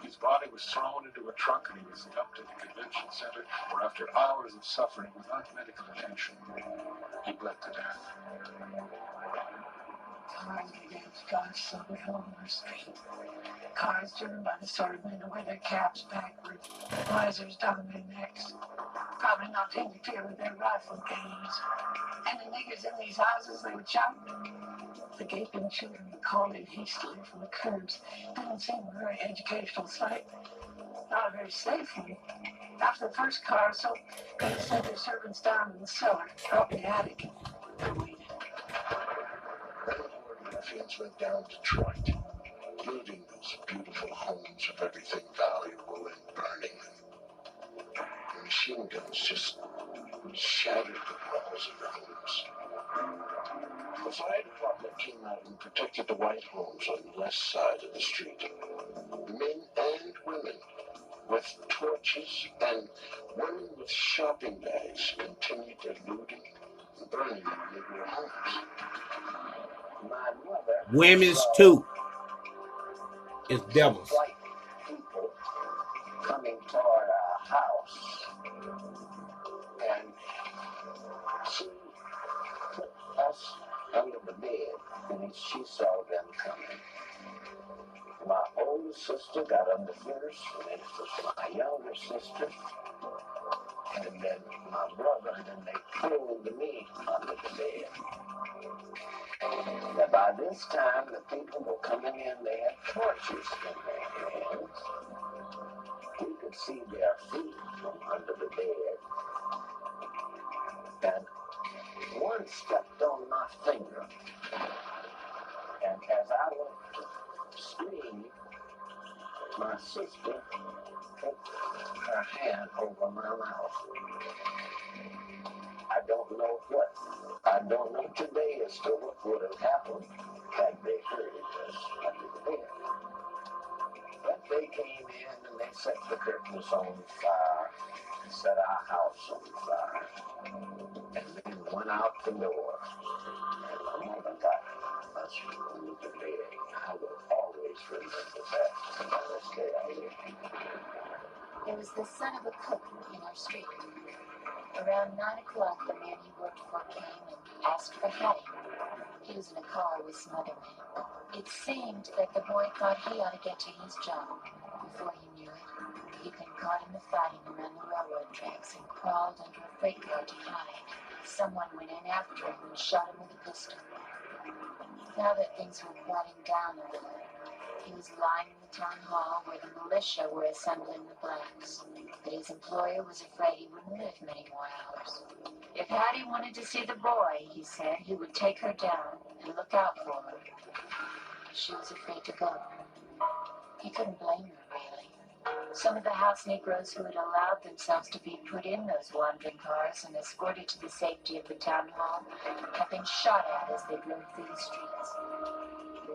His body was thrown into a truck and he was dumped at the convention center, where after hours of suffering without medical attention, he bled to death. Cars against God's slowly along the street. Cars driven by the sort of men who wear their caps backwards, visors down their necks, probably not to interfere with their rifle games. And the niggers in these houses, they would shout. The gaping children were called in hastily from the curbs. Didn't seem a very educational sight, not a very safe one. After the first car, so they sent their servants down in the cellar, up in the attic, and waited. Ruffians went down Detroit, looting those beautiful homes of everything valuable and burning them. The machine guns just shattered the walls of the homes. The fire department came out and protected the white homes on the west side of the street. Men and women with torches and women with shopping bags continued their looting and burning of Negro homes. My mother, Women's too. It's devils. White people coming toward our house, and she put us under the bed, and she saw them coming. My older sister got under first, and then it was my younger sister, and then my brother, and then they pulled me under the bed. Now, by this time, the people were coming in, they had torches in their hands. We could see their feet from under the bed. And one stepped on my finger. And as I went to scream, my sister put her hand over my mouth. I don't know what. I don't know today as to what would have happened had they heard us under the bed. But they came in and they set the curtains on fire, set our house on fire, and then went out the door. And my mother got us under the bed. I will always remember that to this day. I live. There was the son of a cook in our street. Around 9 o'clock, the man he worked for came and asked for Hattie. He was in a car with some other men. It seemed that the boy thought he ought to get to his job. Before he knew it, he'd been caught in the fighting around the railroad tracks and crawled under a freight car to hide. Someone went in after him and shot him with a pistol. Now that things were quieting down a little, he was lying in the town hall where the militia were assembling the blacks. But his employer was afraid he wouldn't live many more hours. If Hattie wanted to see the boy, he said, he would take her down and look out for her. She was afraid to go. He couldn't blame her, really. Some of the house Negroes who had allowed themselves to be put in those wandering cars and escorted to the safety of the town hall had been shot at as they drove through the streets.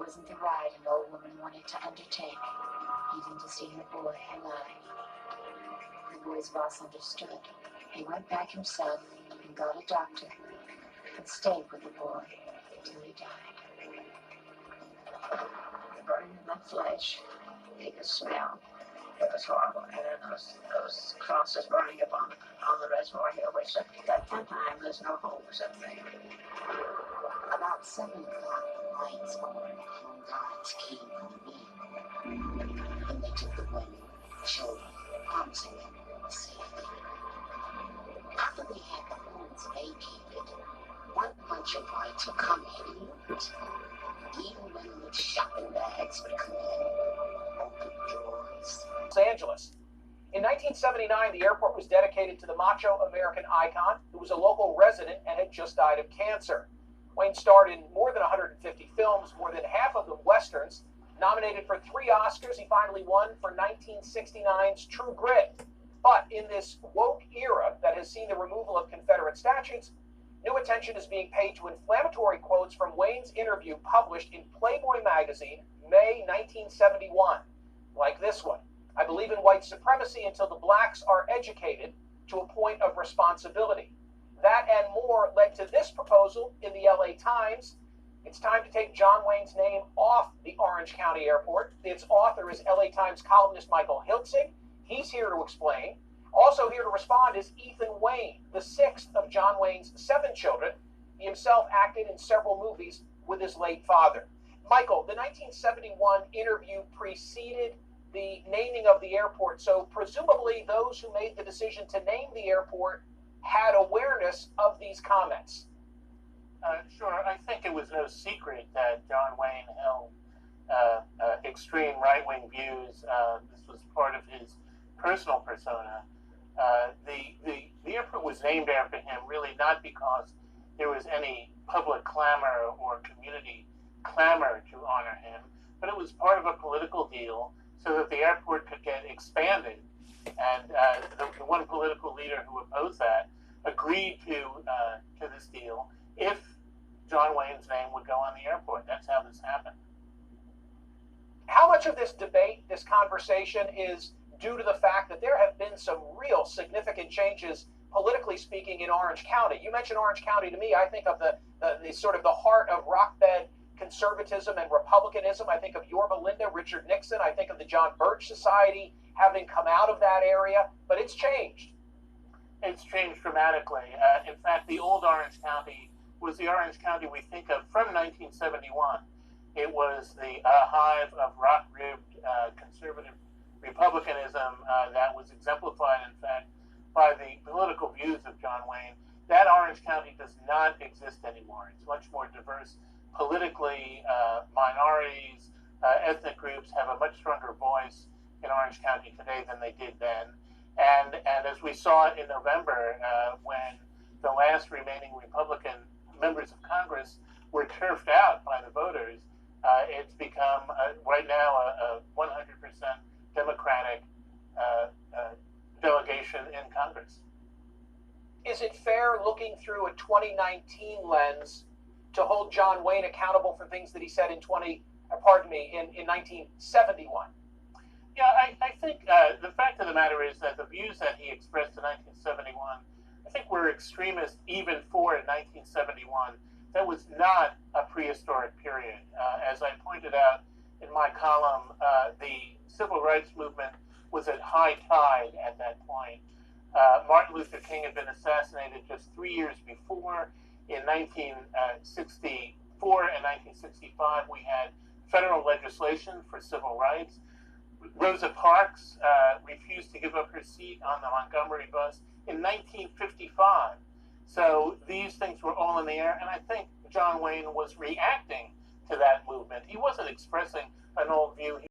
wasn't the ride an old woman wanted to undertake, even to see her boy alive. The boy's boss understood. He went back himself and got a doctor, and stayed with the boy till he died. The burning in the flesh, he could smell. It was horrible. And then those crosses burning up on the reservoir hill, which at that time there's no homes up there. About 7 o'clock, the lights on and guards came on the men. And they took the women, the children, promising them safety. After they had the homes vacated, one bunch of whites would come in and loot. Even women with shopping bags would come in, open drawers. Los Angeles. In 1979, the airport was dedicated to the macho American icon who was a local resident and had just died of cancer. Wayne starred in more than 150 films, more than half of them westerns. Nominated for 3 Oscars, he finally won for 1969's True Grit. But in this woke era that has seen the removal of Confederate statues, new attention is being paid to inflammatory quotes from Wayne's interview published in Playboy magazine, May 1971, like this one. I believe in white supremacy until the blacks are educated to a point of responsibility. That and more led to this proposal in the LA Times. It's time to take John Wayne's name off the Orange County Airport. Its author is LA Times columnist Michael Hiltzig. He's here to explain. Also here to respond is Ethan Wayne, the 6th of John Wayne's 7 children. He himself acted in several movies with his late father. Michael, the 1971 interview preceded the naming of the airport, so presumably those who made the decision to name the airport had awareness of these comments. Sure. I think it was no secret that John Wayne held extreme right-wing views. This was part of his personal persona. The airport was named after him really not because there was any public clamor or community clamor to honor him, but it was part of a political deal so that the airport could get expanded. And the one political leader who opposed that agreed to this deal if John Wayne's name would go on the airport. That's how this happened. How much of this debate, this conversation, is due to the fact that there have been some real significant changes, politically speaking, in Orange County? You mentioned Orange County to me. I think of the sort of the heart of rock-bed conservatism and republicanism. I think of Yorba Linda, Richard Nixon. I think of the John Birch Society having come out of that area. But it's changed. It's changed dramatically. In fact, the old Orange County was the Orange County we think of from 1971. It was the hive of rock-ribbed conservative republicanism that was exemplified, in fact, by the political views of John Wayne. That Orange County does not exist anymore. It's much more diverse politically. Minorities, ethnic groups have a much stronger voice in Orange County today than they did then. And as we saw in November, when the last remaining Republican members of Congress were turfed out by the voters, it's become right now a 100% Democratic delegation in Congress. Is it fair, looking through a 2019 lens, to hold John Wayne accountable for things that he said in 1971? Yeah, I think the fact of the matter is that the views that he expressed in 1971, I think were extremist even for 1971. That was not a prehistoric period. As I pointed out in my column, the civil rights movement was at high tide at that point. Martin Luther King had been assassinated just 3 years before. In 1964 and 1965, we had federal legislation for civil rights. Rosa Parks refused to give up her seat on the Montgomery bus in 1955. So these things were all in the air, and I think John Wayne was reacting to that movement. He wasn't expressing